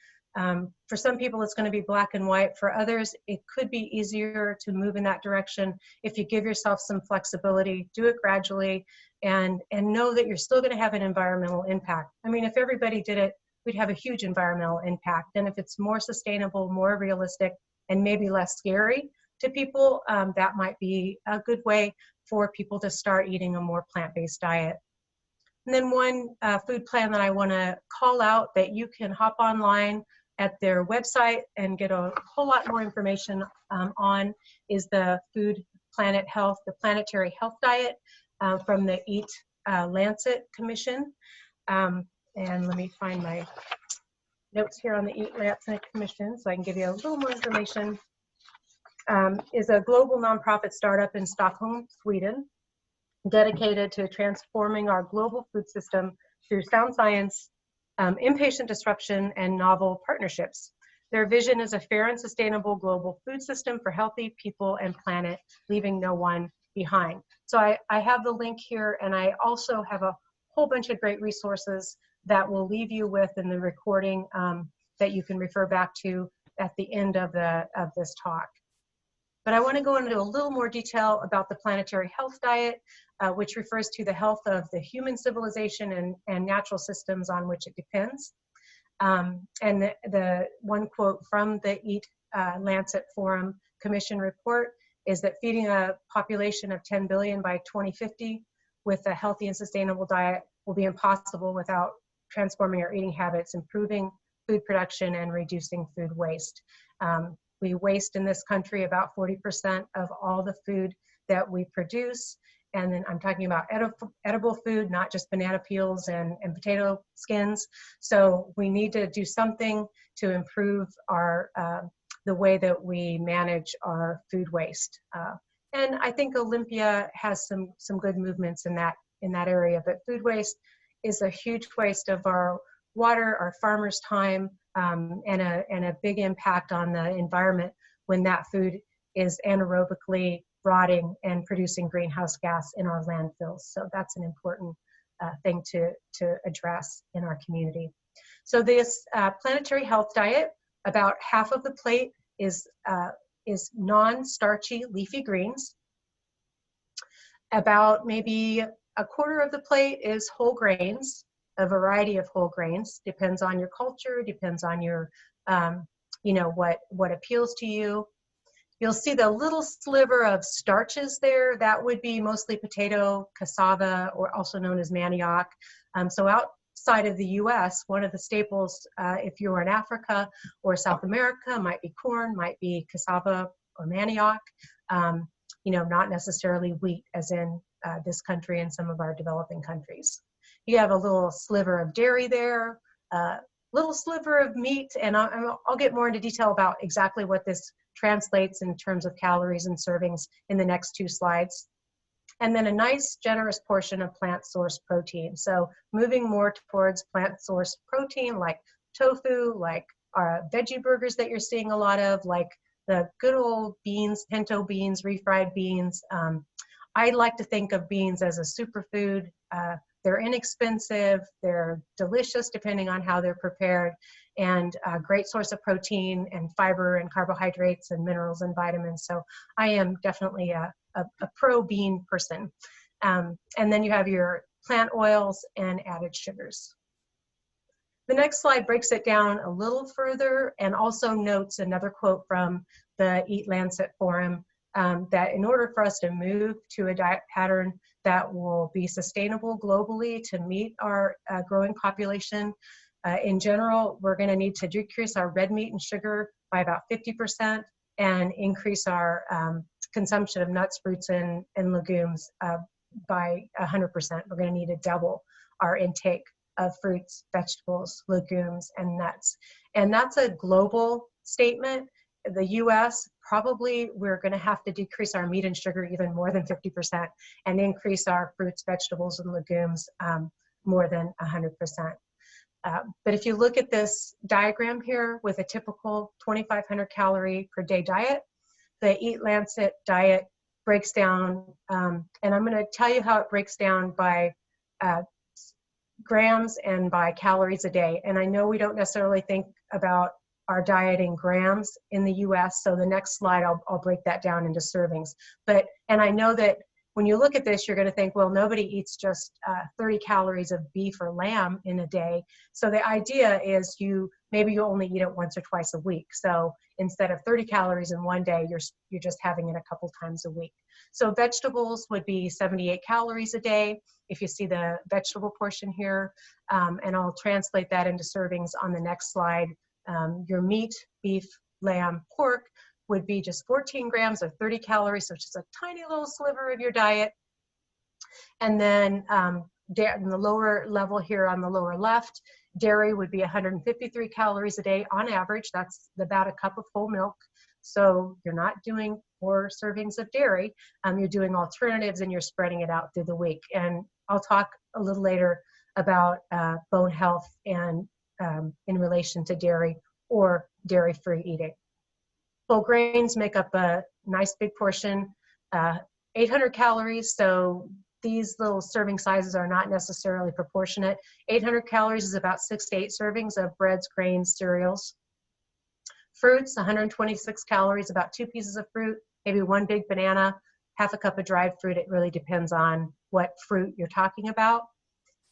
C: for some people it's going to be black and white. For others, it could be easier to move in that direction if you give yourself some flexibility, do it gradually, and know that you're still going to have an environmental impact. I mean, if everybody did it, we'd have a huge environmental impact. And if it's more sustainable, more realistic, and maybe less scary to people, that might be a good way for people to start eating a more plant-based diet. And then one food plan that I want to call out that you can hop online at their website and get a whole lot more information on is the Food Planet Health, the Planetary Health Diet from the Eat Lancet Commission. And let me find my notes here on the Eat Lancet Commission so I can give you a little more information. Is a global nonprofit startup in Stockholm, Sweden, dedicated to transforming our global food system through sound science, impatient disruption, and novel partnerships. Their vision is a fair and sustainable global food system for healthy people and planet, leaving no one behind. So I have the link here, and I also have a whole bunch of great resources that we'll leave you with in the recording that you can refer back to at the end of this talk. But I want to go into a little more detail about the planetary health diet, which refers to the health of the human civilization and natural systems on which it depends. And the one quote from the Eat Lancet Forum Commission report is that feeding a population of 10 billion by 2050 with a healthy and sustainable diet will be impossible without transforming our eating habits, improving food production, and reducing food waste. We waste in this country about 40% of all the food that we produce. And then I'm talking about edible food, not just banana peels and potato skins. So we need to do something to improve our the way that we manage our food waste. And I think Olympia has some good movements in that area. But food waste is a huge waste of our water, our farmers' time, and a big impact on the environment when that food is anaerobically rotting and producing greenhouse gas in our landfills. So that's an important thing to address in our community. So this planetary health diet, about half of the plate is non-starchy leafy greens. About maybe a quarter of the plate is whole grains, a variety of whole grains. Depends on your culture, depends on your, you know, what appeals to you. You'll see the little sliver of starches there. That would be mostly potato, cassava, or also known as manioc. So outside of the US, one of the staples, if you were in Africa or South America, might be corn, might be cassava or manioc. You know, not necessarily wheat as in this country and some of our developing countries. You have a little sliver of dairy there, little sliver of meat, and I'll get more into detail about exactly what this translates in terms of calories and servings in the next two slides. And then a nice generous portion of plant-sourced protein. So moving more towards plant-sourced protein like tofu, like our veggie burgers that you're seeing a lot of, like the good old beans, pinto beans, refried beans. I like to think of beans as a superfood. They're inexpensive, they're delicious depending on how they're prepared, and a great source of protein and fiber and carbohydrates and minerals and vitamins. So I am definitely a pro-bean person. And then you have your plant oils and added sugars. The next slide breaks it down a little further and also notes another quote from the Eat Lancet Forum, that in order for us to move to a diet pattern that will be sustainable globally to meet our growing population, in general, we're going to need to decrease our red meat and sugar by about 50% and increase our consumption of nuts, fruits, and legumes by 100%. We're going to need to double our intake of fruits, vegetables, legumes, and nuts. And that's a global statement. The US, probably we're going to have to decrease our meat and sugar even more than 50% and increase our fruits, vegetables, and legumes more than 100%. But if you look at this diagram here with a typical 2,500 calorie per day diet, the Eat Lancet diet breaks down, and I'm going to tell you how it breaks down by grams and by calories a day. And I know we don't necessarily think about our diet in grams in the US, so the next slide I'll break that down into servings. And I know that when you look at this, you're going to think, well, nobody eats just 30 calories of beef or lamb in a day. So the idea is maybe you only eat it once or twice a week. So instead of 30 calories in one day, you're just having it a couple times a week. So vegetables would be 78 calories a day, if you see the vegetable portion here. And I'll translate that into servings on the next slide. Your meat, beef, lamb, pork would be just 14 grams or 30 calories, so it's just a tiny little sliver of your diet. And then in the lower level here on the lower left, dairy would be 153 calories a day on average. That's about a cup of whole milk. So you're not doing 4 servings of dairy. You're doing alternatives and you're spreading it out through the week. And I'll talk a little later about bone health and in relation to dairy or dairy-free eating. Whole grains make up a nice big portion, 800 calories, so these little serving sizes are not necessarily proportionate. 800 calories is about 6 to 8 servings of breads, grains, cereals. Fruits, 126 calories, about 2 pieces of fruit maybe 1 big banana, half a cup of dried fruit. It really depends on what fruit you're talking about.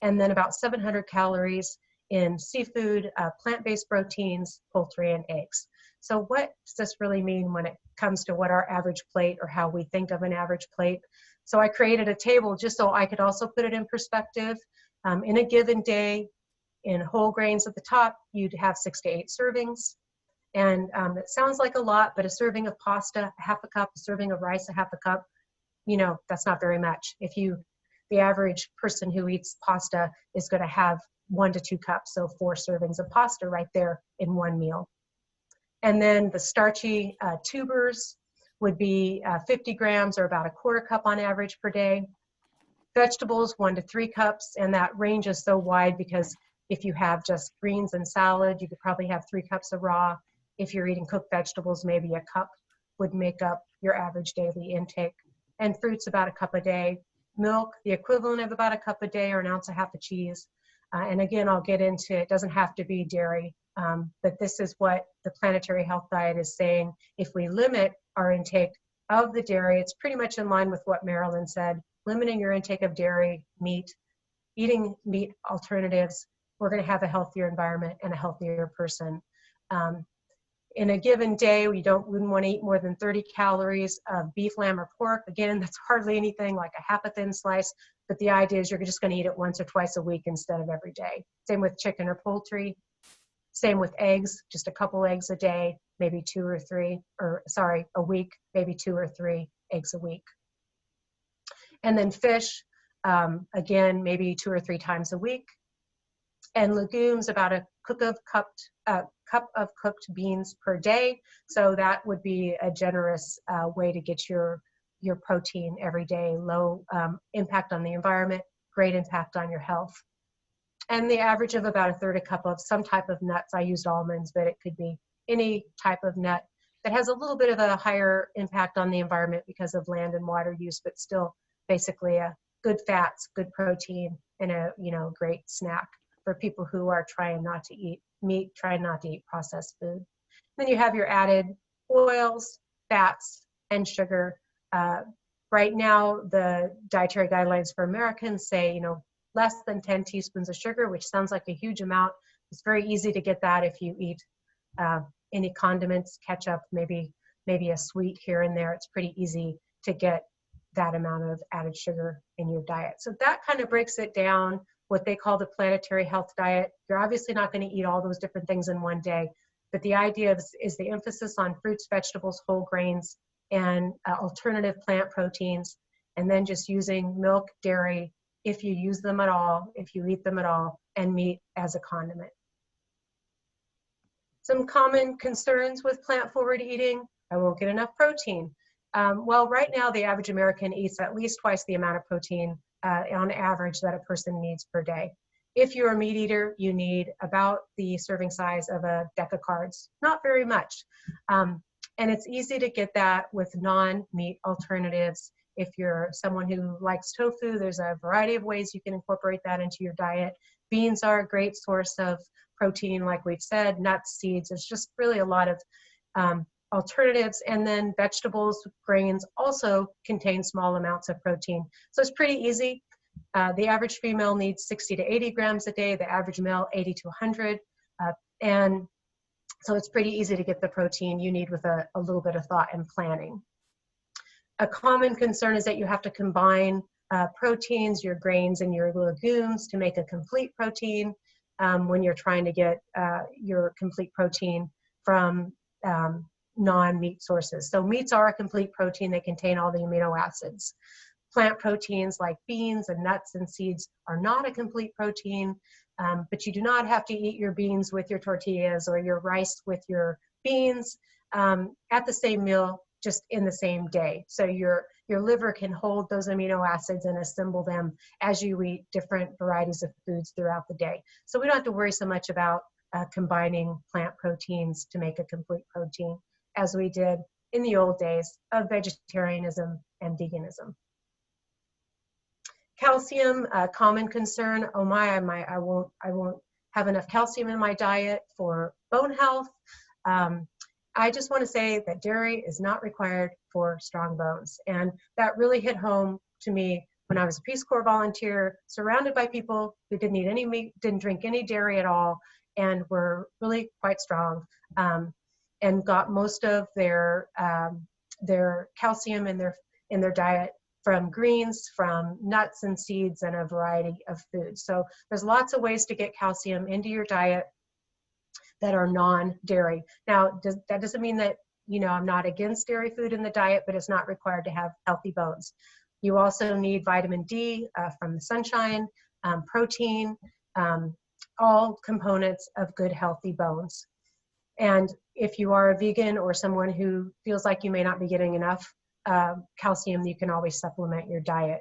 C: And then about 700 calories in seafood, plant-based proteins, poultry, and eggs. So what does this really mean when it comes to what our average plate or how we think of an average plate? So I created a table just so I could also put it in perspective. In a given day, in whole grains at the top, you'd have 6 to 8 servings. And it sounds like a lot, but a serving of pasta, half a cup, a serving of rice, a half a cup, you know, that's not very much. The average person who eats pasta is going to have 1 to 2 cups, so 4 servings of pasta right there in one meal. And then the starchy tubers would be 50 grams or about a 1/4 cup on average per day. Vegetables, 1 to 3 cups, and that range is so wide because if you have just greens and salad, you could probably have 3 cups of raw. If you're eating cooked vegetables, maybe a cup would make up your average daily intake. And fruits, about a cup a day. Milk, the equivalent of about a cup a day or an ounce and a half of cheese. And again, I'll get into, it doesn't have to be dairy, but this is what the Planetary Health Diet is saying. If we limit our intake of the dairy, it's pretty much in line with what Marilyn said, limiting your intake of dairy, meat, eating meat alternatives, we're going to have a healthier environment and a healthier person. In a given day, we wouldn't want to eat more than 30 calories of beef, lamb, or pork. Again, that's hardly anything, like a half a thin slice, but the idea is you're just going to eat it once or twice a week instead of every day. Same with chicken or poultry. Same with eggs, just a couple eggs a day, maybe 2 or 3, a week, maybe 2 or 3 eggs a week. And then fish, again, maybe 2 or 3 times a week. And legumes, about a cup of cooked beans per day. So that would be a generous way to get your protein every day. Low impact on the environment, great impact on your health. And the average of about a 1/3 cup of some type of nuts. I used almonds, but it could be any type of nut that has a little bit of a higher impact on the environment because of land and water use, but still basically a good fats, good protein, and a great snack for people who are trying not to eat meat, trying not to eat processed food. Then you have your added oils, fats, and sugar. Right now, the dietary guidelines for Americans say, less than 10 teaspoons of sugar, which sounds like a huge amount. It's very easy to get that if you eat any condiments, ketchup, maybe a sweet here and there. It's pretty easy to get that amount of added sugar in your diet. So that kind of breaks it down, what they call the Planetary Health Diet. You're obviously not going to eat all those different things in one day, but the idea is the emphasis on fruits, vegetables, whole grains, and alternative plant proteins, and then just using milk, dairy, if you use them at all, if you eat them at all, and meat as a condiment. Some common concerns with plant-forward eating: I won't get enough protein. Well, right now, the average American eats at least twice the amount of protein on average that a person needs per day. If you're a meat eater, you need about the serving size of a deck of cards, not very much. And it's easy to get that with non-meat alternatives. If you're someone who likes tofu, there's a variety of ways you can incorporate that into your diet. Beans are a great source of protein, like we've said, nuts, seeds. There's just really a lot of alternatives. And then vegetables, grains also contain small amounts of protein. So it's pretty easy. The average female needs 60 to 80 grams a day, the average male 80 to 100. And so it's pretty easy to get the protein you need with a little bit of thought and planning. A common concern is that you have to combine proteins, your grains, and your legumes to make a complete protein when you're trying to get your complete protein from non-meat sources. So meats are a complete protein. They contain all the amino acids. Plant proteins like beans and nuts and seeds are not a complete protein, but you do not have to eat your beans with your tortillas or your rice with your beans at the same meal, just in the same day. So your liver can hold those amino acids and assemble them as you eat different varieties of foods throughout the day. So we don't have to worry so much about combining plant proteins to make a complete protein as we did in the old days of vegetarianism and veganism. Calcium, a common concern. Oh my, I won't have enough calcium in my diet for bone health. I just want to say that dairy is not required for strong bones. And that really hit home to me when I was a Peace Corps volunteer, surrounded by people who didn't eat any meat, didn't drink any dairy at all, and were really quite strong, and got most of their calcium in their diet from greens, from nuts and seeds, and a variety of foods. So there's lots of ways to get calcium into your diet that are non-dairy. Now, that doesn't mean that, I'm not against dairy food in the diet, but it's not required to have healthy bones. You also need vitamin D from the sunshine, protein, all components of good, healthy bones. And if you are a vegan or someone who feels like you may not be getting enough calcium, you can always supplement your diet.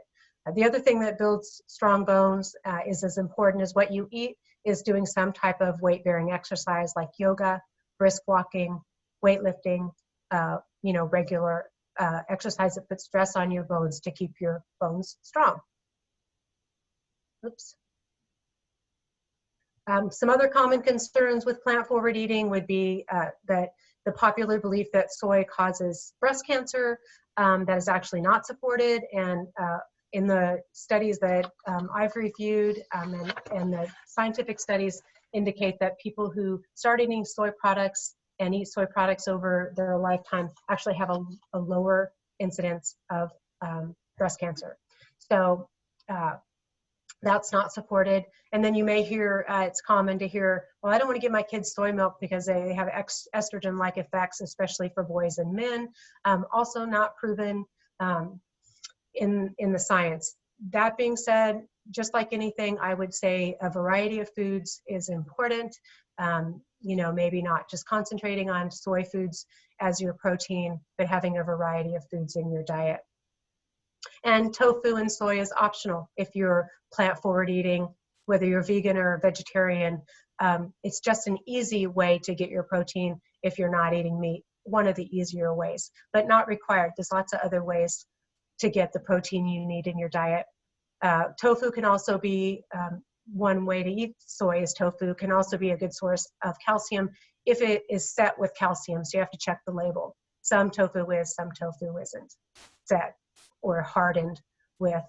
C: The other thing that builds strong bones is as important as what you eat, is doing some type of weight-bearing exercise like yoga, brisk walking, weightlifting, regular exercise that puts stress on your bones to keep your bones strong. Oops. Some other common concerns with plant-forward eating would be that the popular belief that soy causes breast cancer, that is actually not supported, and in the studies that I've reviewed and the scientific studies indicate that people who start eating soy products and eat soy products over their lifetime actually have a lower incidence of breast cancer. So that's not supported. And then you may hear, it's common to hear, well, I don't want to give my kids soy milk because they have estrogen-like effects, especially for boys and men. Also not proven in the science. That being said, just like anything, I would say a variety of foods is important. Maybe not just concentrating on soy foods as your protein, but having a variety of foods in your diet. And tofu and soy is optional if you're plant-forward eating, whether you're vegan or vegetarian. It's just an easy way to get your protein if you're not eating meat, one of the easier ways, but not required. There's lots of other ways to get the protein you need in your diet. Tofu can also be, one way to eat soy is tofu, can also be a good source of calcium if it is set with calcium, so you have to check the label. Some tofu is, some tofu isn't set or hardened with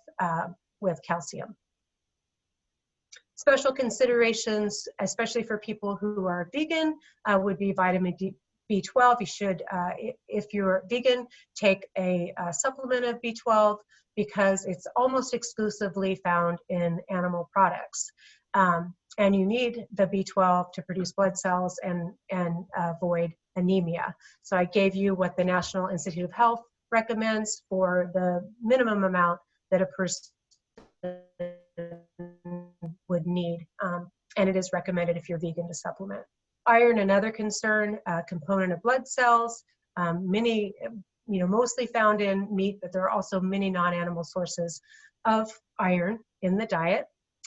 C: calcium. Special considerations, especially for people who are vegan, would be vitamin B12. You should, if you're vegan, take a supplement of B12 because it's almost exclusively found in animal products. And you need the B12 to produce blood cells and avoid anemia. So I gave you what the National Institute of Health recommends for the minimum amount that a person would need. And it is recommended if you're vegan to supplement. Iron, another concern, component of blood cells, mostly found in meat, but there are also many non-animal sources of iron in the diet.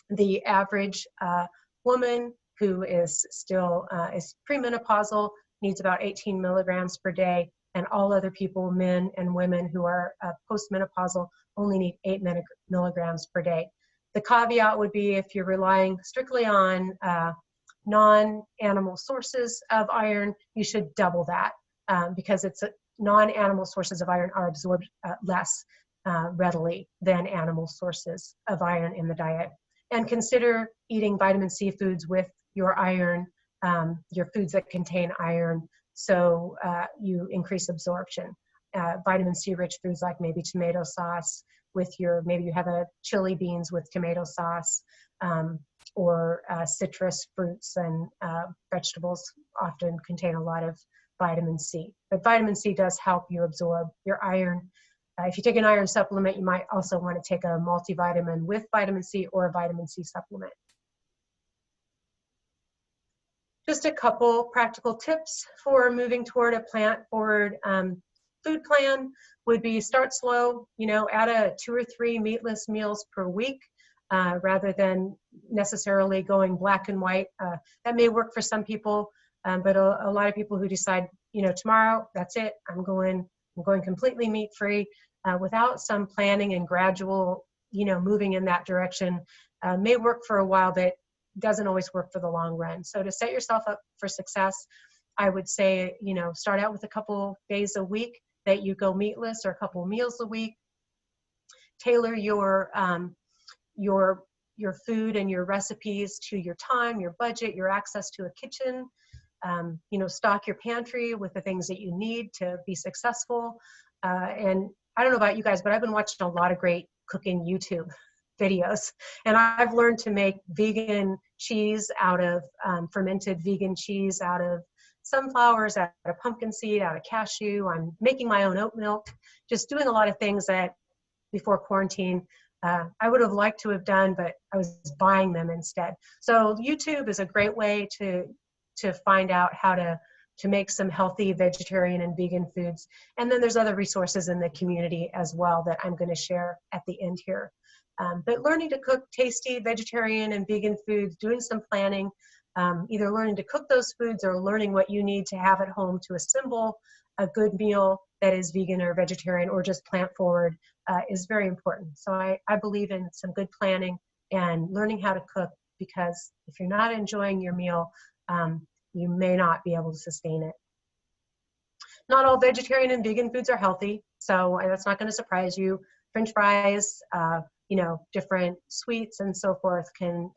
C: The average woman who is still is premenopausal needs about 18 milligrams per day, and all other people, men and women who are postmenopausal, only need 8 milligrams per day. The caveat would be if you're relying strictly on non-animal sources of iron, you should double that because non-animal sources of iron are absorbed less readily than animal sources of iron in the diet. And consider eating vitamin C foods with your iron, your foods that contain iron, so you increase absorption. Vitamin C rich foods like maybe tomato sauce with maybe you have a chili beans with tomato sauce, or citrus fruits and vegetables often contain a lot of vitamin C. But vitamin C does help you absorb your iron. If you take an iron supplement, you might also want to take a multivitamin with vitamin C or a vitamin C supplement. Just a couple practical tips for moving toward a plant-forward food plan would be start slow, add 2 or 3 meatless meals per week rather than necessarily going black and white. That may work for some people, but a lot of people who decide, tomorrow, that's it, I'm going completely meat-free without some planning and gradual, moving in that direction may work for a while, but doesn't always work for the long run. So to set yourself up for success, I would say, you know, start out with a couple days a week that you go meatless, or a couple meals a week. Tailor your food and your recipes to your time, your budget, your access to a kitchen. You know, stock your pantry with the things that you need to be successful. And I don't know about you guys, but I've been watching a lot of great cooking YouTube videos, and I've learned to make vegan cheese out of fermented vegan cheese out of sunflowers, out of pumpkin seed, out of cashew. I'm making my own oat milk, just doing a lot of things that before quarantine I would have liked to have done, but I was buying them instead. So YouTube is a great way to find out how to make some healthy vegetarian and vegan foods. And then there's other resources in the community as well that I'm going to share at the end here. But learning to cook tasty vegetarian and vegan foods, doing some planning, either learning to cook those foods or learning what you need to have at home to assemble a good meal that is vegan or vegetarian or just plant forward is very important. So I believe in some good planning and learning how to cook, because if you're not enjoying your meal, you may not be able to sustain it. Not all vegetarian and vegan foods are healthy, so that's not going to surprise you. French fries, you know, different sweets and so forth can,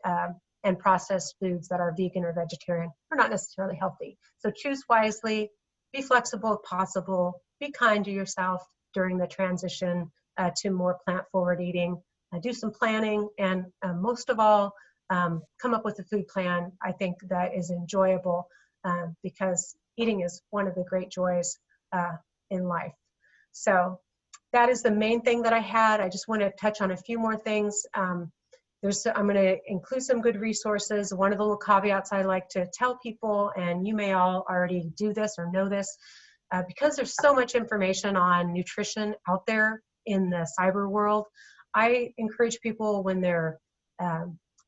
C: and processed foods that are vegan or vegetarian are not necessarily healthy. So choose wisely, be flexible if possible, be kind to yourself during the transition to more plant-forward eating. Do some planning, and most of all, come up with a food plan, I think, that is enjoyable, because eating is one of the great joys in life. So that is the main thing that I had. I just want to touch on a few more things. I'm going to include some good resources. One of the little caveats I like to tell people, and you may all already do this or know this, because there's so much information on nutrition out there in the cyber world, I encourage people when they're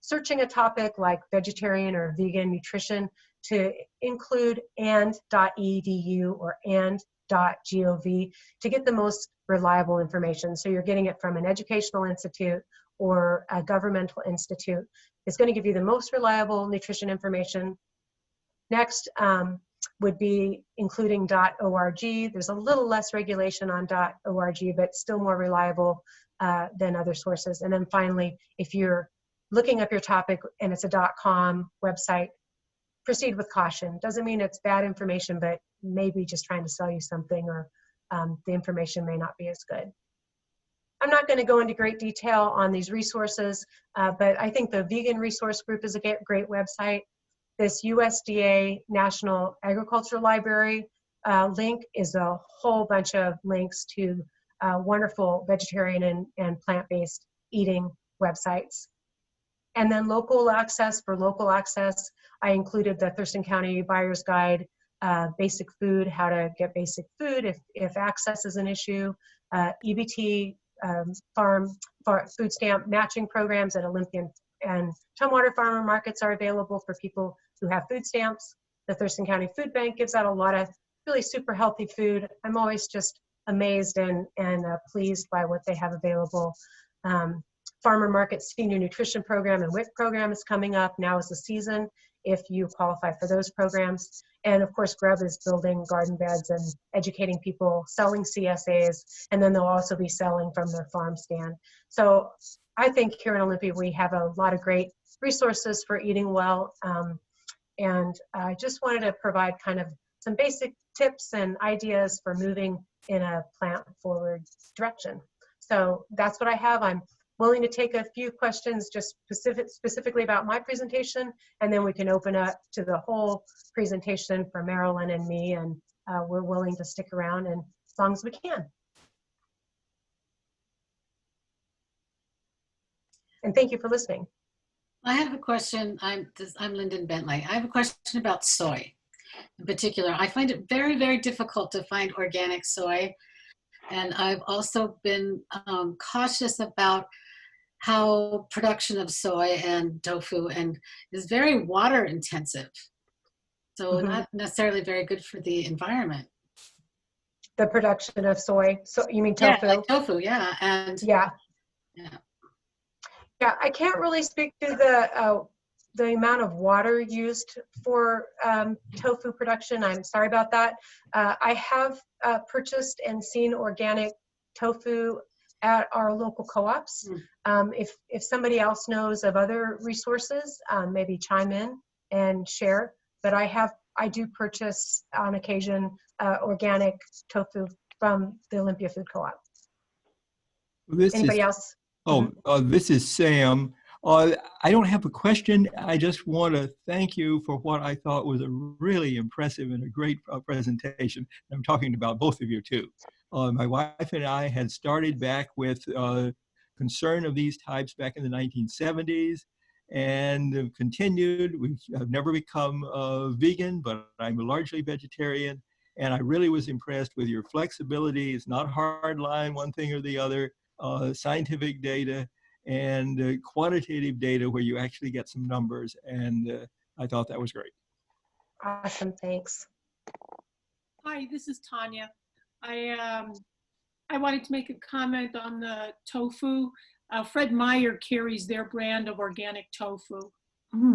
C: searching a topic like vegetarian or vegan nutrition to include and.edu or and.gov to get the most reliable information. So you're getting it from an educational institute or a governmental institute. It's going to give you the most reliable nutrition information. Next would be including .org. There's a little less regulation on .org, but still more reliable than other sources. And then finally, if you're looking up your topic and it's a .com website, proceed with caution. Doesn't mean it's bad information, but maybe just trying to sell you something, or the information may not be as good. I'm not going to go into great detail on these resources, but I think the Vegan Resource Group is a great website. This USDA National Agriculture Library link is a whole bunch of links to wonderful vegetarian and plant-based eating websites. And then local access, for local access, I included the Thurston County Buyer's Guide, basic food, how to get basic food if access is an issue, EBT, food stamp matching programs at Olympian and Tumwater Farmer Markets are available for people who have food stamps. The Thurston County Food Bank gives out a lot of really super healthy food. I'm always just amazed and pleased by what they have available. Farmer Market Senior Nutrition Program and WIC program is coming up. Now is the season if you qualify for those programs. And of course, Grub is building garden beds and educating people, selling CSAs, and then they'll also be selling from their farm stand. So I think here in Olympia, we have a lot of great resources for eating well. And I just wanted to provide kind of some basic tips and ideas for moving in a plant-forward direction. So that's what I have. I'm willing to take a few questions just specifically about my presentation, and then we can open up to the whole presentation for Marilyn and me, and we're willing to stick around and as long as we can. And thank you for listening.
G: I have a question. I'm Lyndon Bentley. I have a question about soy in particular. I find it very, very difficult to find organic soy. And I've also been cautious about how production of soy and tofu is very water intensive. So not necessarily very good for the environment.
C: The production of soy. So you mean tofu?
G: Yeah, like tofu, yeah. And
C: yeah. Yeah, I can't really speak to the amount of water used for tofu production. I'm sorry about that. I have purchased and seen organic tofu at our local co-ops. If somebody else knows of other resources, maybe chime in and share. But I do purchase on occasion organic tofu from the Olympia Food Co-op. Anybody else?
H: This is Sam. I don't have a question. I just want to thank you for what I thought was a really impressive and a great presentation. I'm talking about both of you too. My wife and I had started back with concern of these types back in the 1970s and have continued. I've never become vegan, but I'm largely vegetarian. And I really was impressed with your flexibility. It's not a hard line, one thing or the other. Scientific data and quantitative data where you actually get some numbers. And I thought that was great.
C: Awesome, thanks.
I: Hi, this is Tanya. I wanted to make a comment on the tofu. Fred Meyer carries their brand of organic tofu.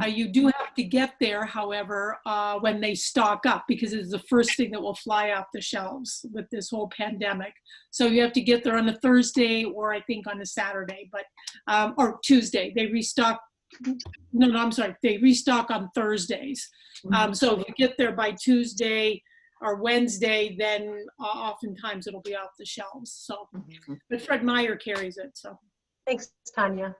I: You do have to get there, however, when they stock up, because it's the first thing that will fly off the shelves with this whole pandemic. So you have to get there on a Thursday or I think on a Saturday, but or Tuesday. They restock. No, I'm sorry. They restock on Thursdays. So if you get there by Tuesday or Wednesday, then oftentimes it'll be off the shelves. So, but Fred Meyer carries it. So,
C: thanks, Tanya.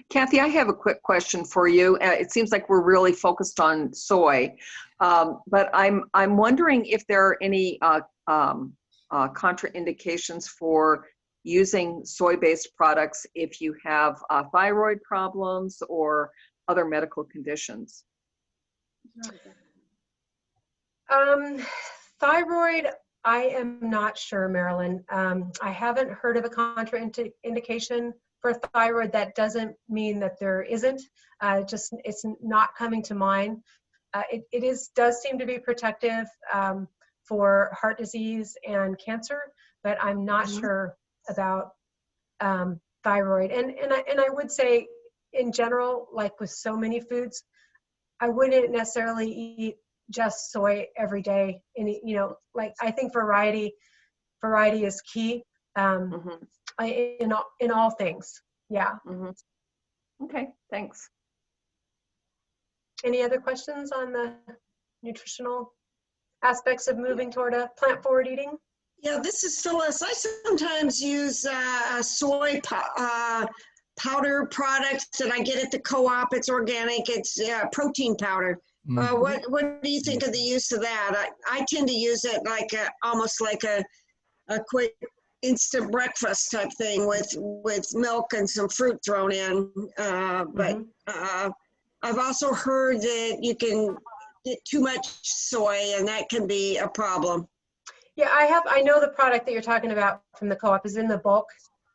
B: Cathy, I have a quick question for you. It seems like we're really focused on soy, but I'm wondering if there are any contraindications for using soy-based products if you have thyroid problems or other medical conditions.
C: Thyroid, I am not sure, Marilyn. I haven't heard of a contraindication for thyroid. That doesn't mean that there isn't. Just it's not coming to mind. It does seem to be protective for heart disease and cancer, but I'm not sure about thyroid. And I would say, in general, like with so many foods, I wouldn't necessarily eat just soy every day. And like I think variety is key. In all things. Yeah.
B: Okay, thanks.
C: Any other questions on the nutritional aspects of moving toward a plant-forward eating?
J: Yeah, this is Phyllis. I sometimes use soy powder products that I get at the co-op. It's organic. It's protein powder. What do you think of the use of that? I tend to use it like almost like a quick instant breakfast type thing with milk and some fruit thrown in. But I've also heard that you can get too much soy and that can be a problem.
C: Yeah, I know the product that you're talking about from the co-op is in the bulk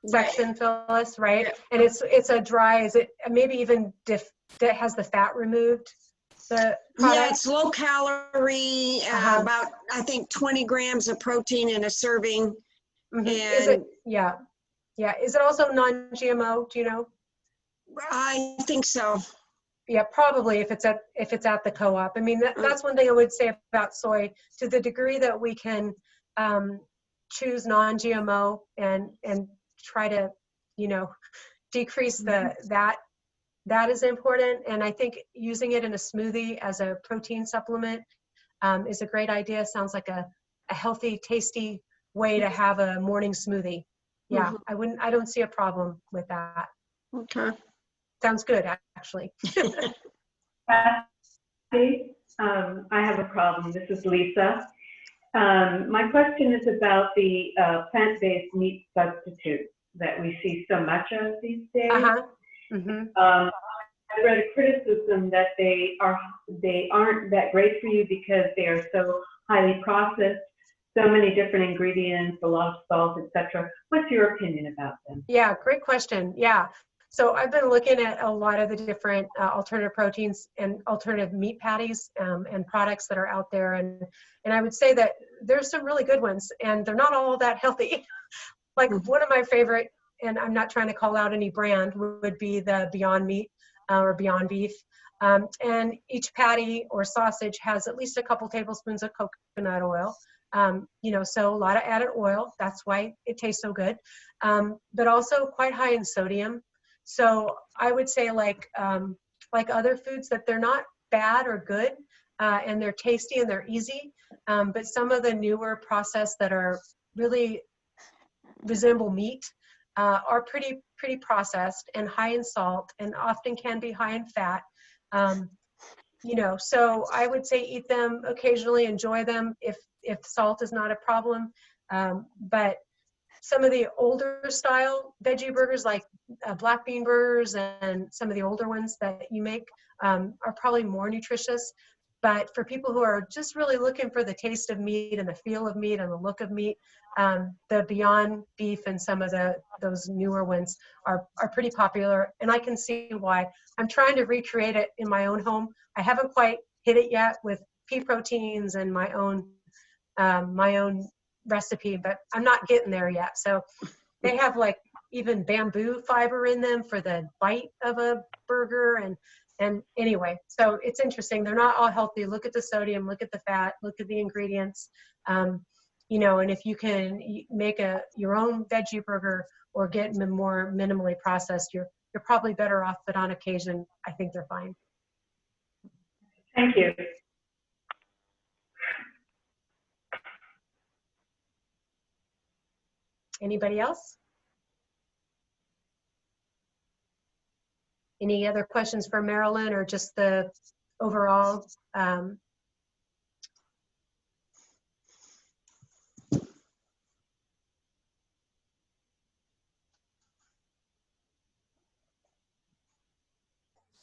C: section, Phyllis, right? Yeah. And it's a dry, is it maybe even that has the fat removed? The product?
J: Yeah, it's low calorie, about I think 20 grams of protein in a serving. And
C: is it, yeah. Is it also non-GMO? Do you know?
J: I think so.
C: Yeah, probably if it's at the co-op. I mean, that's one thing I would say about soy. To the degree that we can choose non-GMO and try to, decrease that is important. And I think using it in a smoothie as a protein supplement is a great idea. Sounds like a healthy, tasty way to have a morning smoothie. Yeah, I don't see a problem with that.
J: Okay.
C: Sounds good, actually.
K: Cathy, I have a problem. This is Lisa. My question is about the plant-based meat substitutes that we see so much of these days. I read a criticism that they aren't that great for you because they are so highly processed, so many different ingredients, a lot of salt, etc. What's your opinion about them?
C: Yeah, great question. Yeah. So I've been looking at a lot of the different alternative proteins and alternative meat patties and products that are out there. And I would say that there's some really good ones and they're not all that healthy. Like one of my favorite and I'm not trying to call out any brand, would be the Beyond Meat or Beyond Beef. And each patty or sausage has at least a couple tablespoons of coconut oil. You know, so a lot of added oil. That's why it tastes so good. But also quite high in sodium. So I would say like other foods, that they're not bad or good, and they're tasty and they're easy. But some of the newer processed that are really resemble meat are pretty processed and high in salt, and often can be high in fat. You know, so I would say eat them occasionally, enjoy them if salt is not a problem. But some of the older style veggie burgers, like black bean burgers and some of the older ones that you make, are probably more nutritious. But for people who are just really looking for the taste of meat and the feel of meat and the look of meat, the Beyond Beef and some of those newer ones are pretty popular, and I can see why. I'm trying to recreate it in my own home. I haven't quite hit it yet with pea proteins and my own recipe, but I'm not getting there yet. So they have like even bamboo fiber in them for the bite of a burger, and anyway, so it's interesting. They're not all healthy. Look at the sodium, look at the fat, look at the ingredients. You know, and if you can make your own veggie burger or get them more minimally processed, you're probably better off, but on occasion, I think they're fine.
K: Thank you.
C: Anybody else? Any other questions for Marilyn, or just the overall?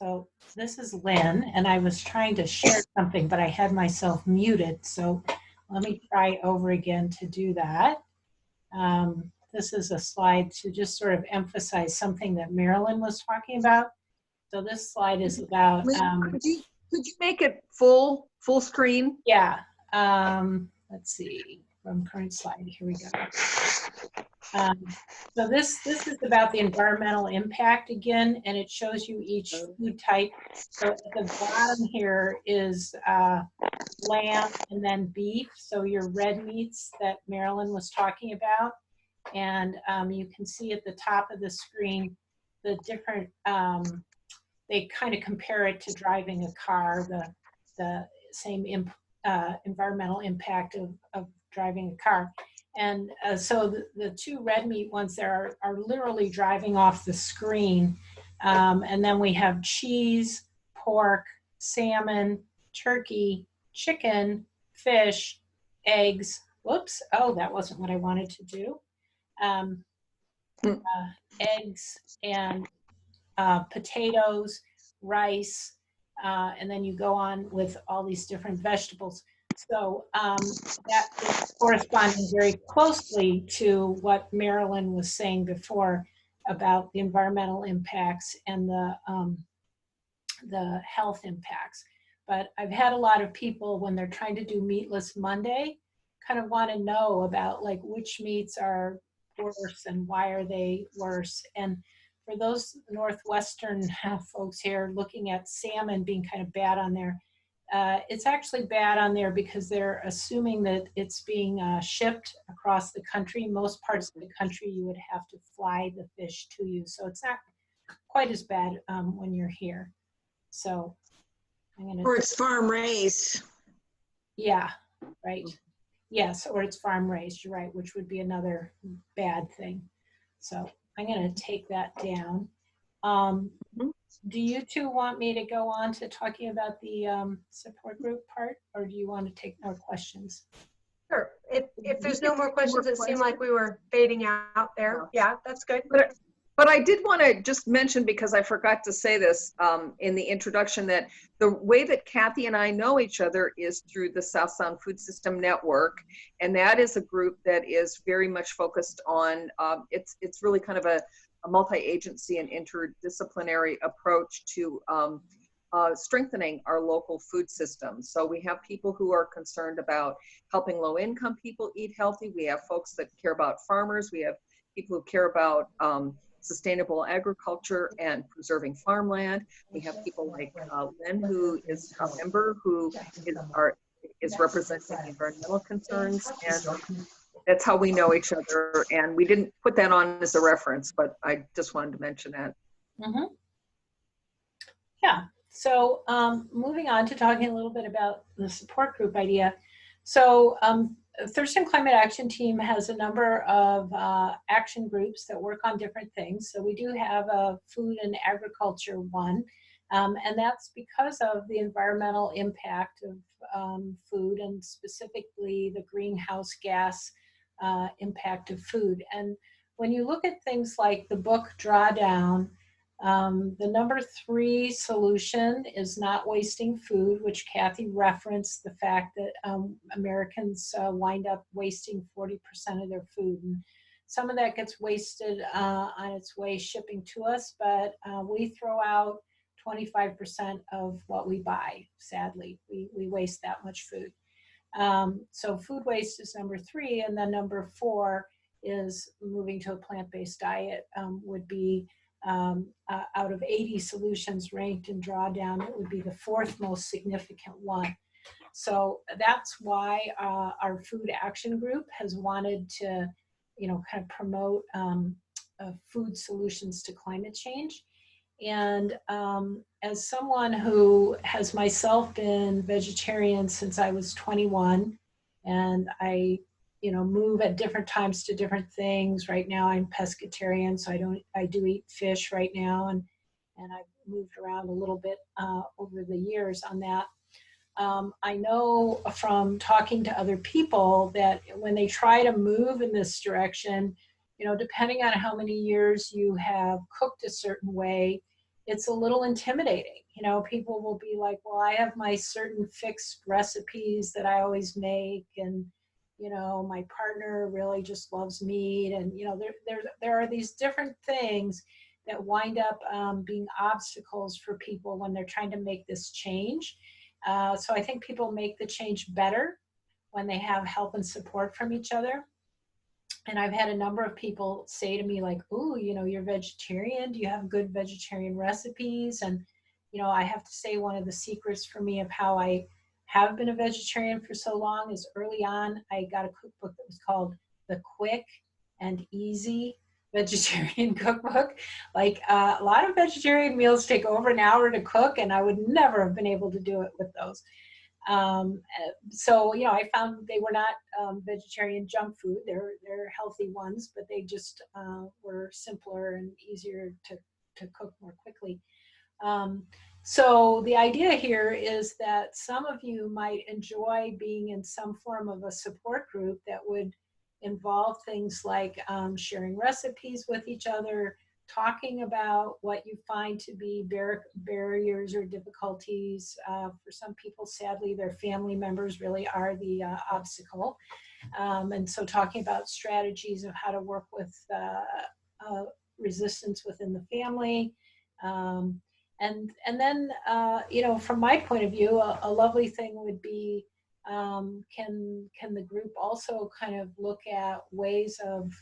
A: So this is Lynn, and I was trying to share something, but I had myself muted. So let me try over again to do that. This is a slide to just sort of emphasize something that Marilyn was talking about. So this slide is about.
B: Could you make it full screen?
A: Yeah. Let's see, from current slide. Here we go. So this is about the environmental impact again, and it shows you each food type. So at the bottom here is lamb and then beef. So your red meats that Marilyn was talking about. And you can see at the top of the screen the different, they kind of compare it to driving a car, the same environmental impact of driving a car. And so the two red meat ones there are literally driving off the screen. And then we have cheese, pork, salmon, turkey, chicken, fish, eggs. Whoops, oh, that wasn't what I wanted to do. Eggs and potatoes, rice, and then you go on with all these different vegetables. So that is corresponding very closely to what Marilyn was saying before about the environmental impacts and the health impacts. But I've had a lot of people, when they're trying to do Meatless Monday, kind of want to know about like which meats are worse and why are they worse. And for those Northwestern folks here looking at salmon being kind of bad on there, it's actually bad on there because they're assuming that it's being shipped across the country. Most parts of the country you would have to fly the fish to you. So it's not quite as bad when you're here. So I'm gonna—
J: Or it's farm raised.
A: Yeah, right. Yes, or it's farm raised, you're right, which would be another bad thing. So I'm gonna take that down. Do you two want me to go on to talking about the support group part, or do you want to take more questions?
C: Sure. If there's no more questions, it seemed like we were fading out there. Yeah, that's good.
B: But I did want to just mention, because I forgot to say this in the introduction, that the way that Cathy and I know each other is through the South Sound Food System Network. And that is a group that is very much focused on, it's really kind of a multi-agency and interdisciplinary approach to strengthening our local food system. So we have people who are concerned about helping low-income people eat healthy. We have folks that care about farmers. We have people who care about sustainable agriculture and preserving farmland. We have people like Lynn, who is a member, who is representing the environmental concerns, and that's how we know each other. And we didn't put that on as a reference, but I just wanted to mention that.
A: Mm-hmm. Yeah. So moving on to talking a little bit about the support group idea. So Thurston Climate Action Team has a number of action groups that work on different things. So we do have a food and agriculture one, and that's because of the environmental impact of food, and specifically the greenhouse gas impact of food. And when you look at things like the book Drawdown, the number 3 solution is not wasting food, which Cathy referenced the fact that Americans wind up wasting 40% of their food. And some of that gets wasted on its way shipping to us, but we throw out 25% of what we buy, sadly. We waste that much food. So food waste is number 3, and then number 4 is moving to a plant-based diet would be out of 80 solutions ranked in Drawdown, it would be the 4th most significant one. So that's why our food action group has wanted to, kind of promote food solutions to climate change. And as someone who has myself been vegetarian since I was 21, and I move at different times to different things. Right now I'm pescatarian, so I do eat fish right now, and I've moved around a little bit over the years on that. I know from talking to other people that when they try to move in this direction, depending on how many years you have cooked a certain way, it's a little intimidating. People will be like, well, I have my certain fixed recipes that I always make, and my partner really just loves meat, and there are these different things that wind up being obstacles for people when they're trying to make this change. So I think people make the change better when they have help and support from each other. And I've had a number of people say to me like, "Ooh, you're vegetarian. Do you have good vegetarian recipes?" And I have to say, one of the secrets for me of how I have been a vegetarian for so long is early on, I got a cookbook that was called The Quick and Easy Vegetarian Cookbook. Like a lot of vegetarian meals take over an hour to cook, and I would never have been able to do it with those. So, I found they were not vegetarian junk food. They're healthy ones, but they just were simpler and easier to cook more quickly. So the idea here is that some of you might enjoy being in some form of a support group that would involve things like sharing recipes with each other, talking about what you find to be barriers or difficulties. For some people, sadly, their family members really are the obstacle. And so talking about strategies of how to work with resistance within the family. And then, from my point of view, a lovely thing would be, can the group also kind of look at ways of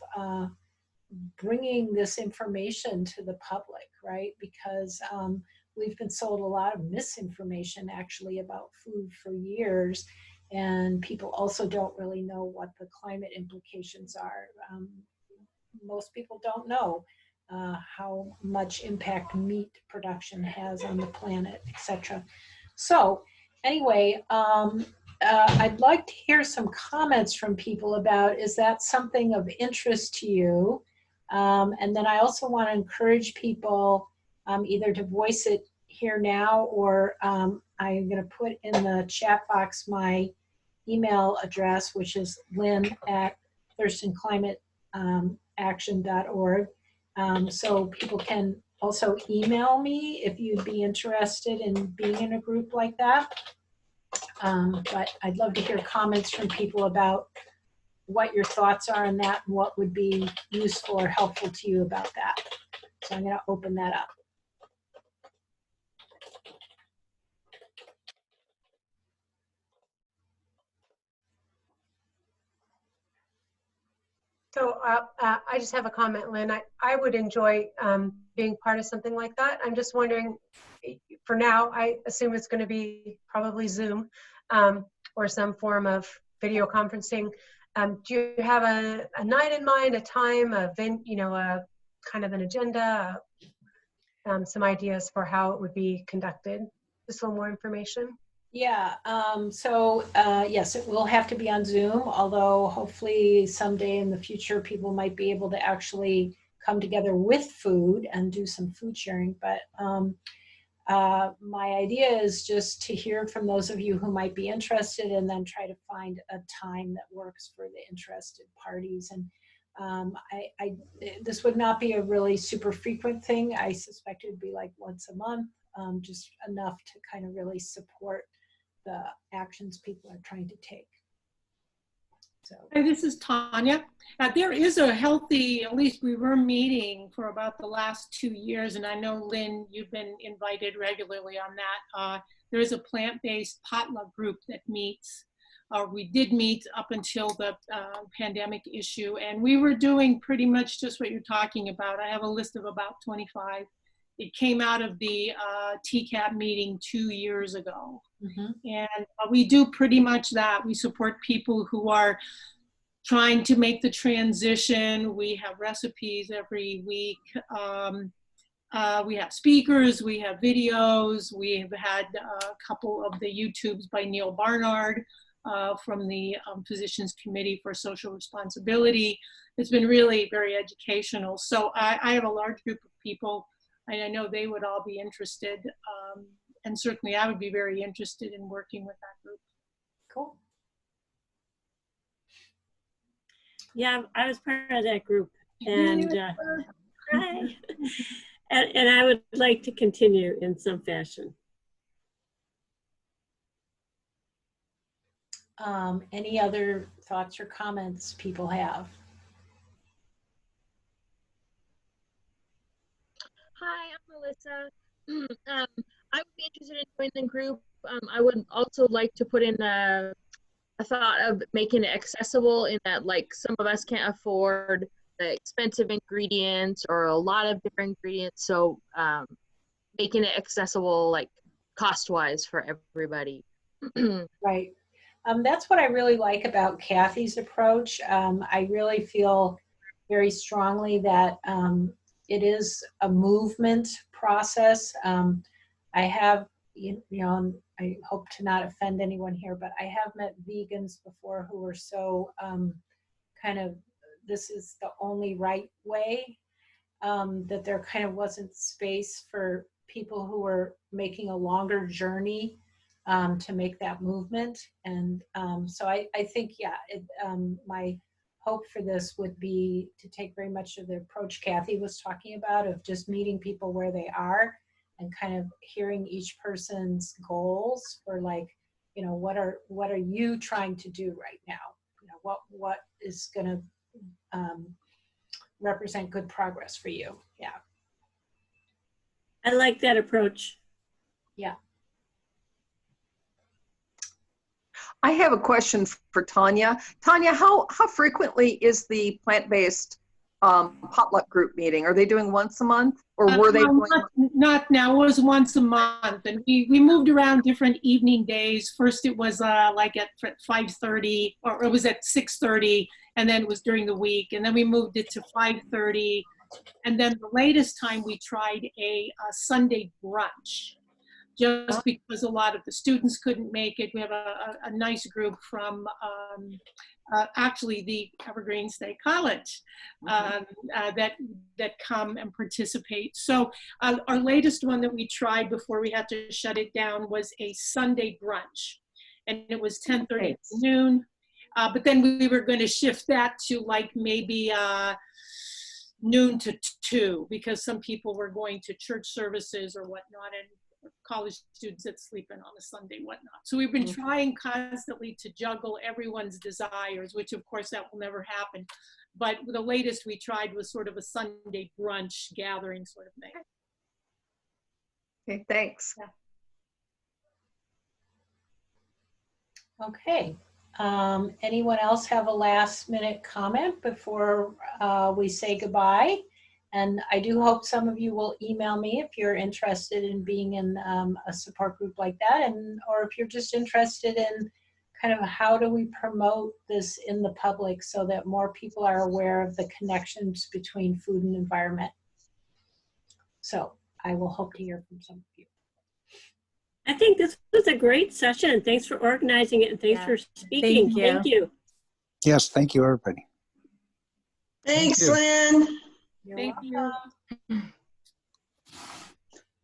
A: bringing this information to the public, right? Because we've been sold a lot of misinformation actually about food for years, and people also don't really know what the climate implications are. Most people don't know how much impact meat production has on the planet, etc. So anyway, I'd like to hear some comments from people about, is that something of interest to you? And then I also want to encourage people either to voice it here now, or I'm going to put in the chat box my email address, which is lynn@thurstonclimateaction.org. So people can also email me if you'd be interested in being in a group like that. But I'd love to hear comments from people about what your thoughts are on that and what would be useful or helpful to you about that. So I'm going to open that up.
C: So I just have a comment, Lynn. I would enjoy being part of something like that. I'm just wondering, for now, I assume it's going to be probably Zoom or some form of video conferencing. Do you have a night in mind, a time, a kind of an agenda, some ideas for how it would be conducted? Just a little more information.
A: Yeah, yes, it will have to be on Zoom, although hopefully someday in the future people might be able to actually come together with food and do some food sharing. But my idea is just to hear from those of you who might be interested and then try to find a time that works for the interested parties. And this would not be a really super frequent thing. I suspect it would be like once a month, just enough to kind of really support the actions people are trying to take. So.
I: Hey, this is Tanya. There is a healthy, at least we were meeting for about the last 2 years, and I know, Lynn, you've been invited regularly on that. There is a plant-based potluck group that meets. We did meet up until the pandemic issue, and we were doing pretty much just what you're talking about. I have a list of about 25. It came out of the TCAT meeting 2 years ago. Mm-hmm. And we do pretty much that. We support people who are trying to make the transition. We have recipes every week. We have speakers, we have videos. We've had a couple of the YouTubes by Neil Barnard from the Physicians Committee for Social Responsibility. It's been really very educational. So I have a large group of people. I know they would all be interested, and certainly I would be very interested in working with that group.
A: Cool.
L: Yeah, I was part of that group, and and I would like to continue in some fashion.
A: Any other thoughts or comments people have?
M: Hi, I'm Melissa. I would be interested in joining the group. I would also like to put in a thought of making it accessible in that, like, some of us can't afford the expensive ingredients or a lot of different ingredients. So making it accessible, like, cost-wise for everybody.
A: Right. That's what I really like about Cathy's approach. I really feel very strongly that it is a movement process. I have, I hope to not offend anyone here, but I have met vegans before who were so kind of, this is the only right way, that there kind of wasn't space for people who were making a longer journey to make that movement. And so I think, yeah, my hope for this would be to take very much of the approach Cathy was talking about, of just meeting people where they are and kind of hearing each person's goals for, like, what are you trying to do right now? What is going to represent good progress for you? Yeah.
L: I like that approach.
A: Yeah.
B: I have a question for Tanya. Tanya, how frequently is the plant-based potluck group meeting? Are they doing once a month, or were they doing?
I: Not now. It was once a month, and we moved around different evening days. First, it was like at 5:30, or it was at 6:30, and then it was during the week, and then we moved it to 5:30, and then the latest time we tried a Sunday brunch. Just because a lot of the students couldn't make it. We have a nice group from actually the Evergreen State College that come and participate. So our latest one that we tried before we had to shut it down was a Sunday brunch. And it was 10:30 to noon. But then we were going to shift that to, like, maybe noon to 2, because some people were going to church services or whatnot, and college students that sleep in on a Sunday, whatnot. So we've been trying constantly to juggle everyone's desires, which of course that will never happen. But the latest we tried was sort of a Sunday brunch gathering sort of thing.
B: Okay, thanks.
A: Okay. Anyone else have a last minute comment before we say goodbye? And I do hope some of you will email me if you're interested in being in a support group like that, and or if you're just interested in kind of how do we promote this in the public so that more people are aware of the connections between food and environment. So I will hope to hear from some of you.
L: I think this was a great session. Thanks for organizing it and thanks for speaking. Thank you.
D: Yes, thank you, everybody.
J: Thanks,
H: Thank
J: Lynn.
I: Thank you.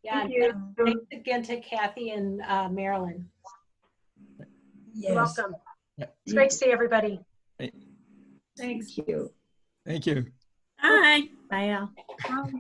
A: Yeah,
K: Thank you.
A: thanks again to Cathy and Marilyn.
C: You're welcome. It's great to see everybody.
I: Thanks.
F: Thank you.
H: Thank you.
L: Bye.
N: Bye, Al.
I: Bye.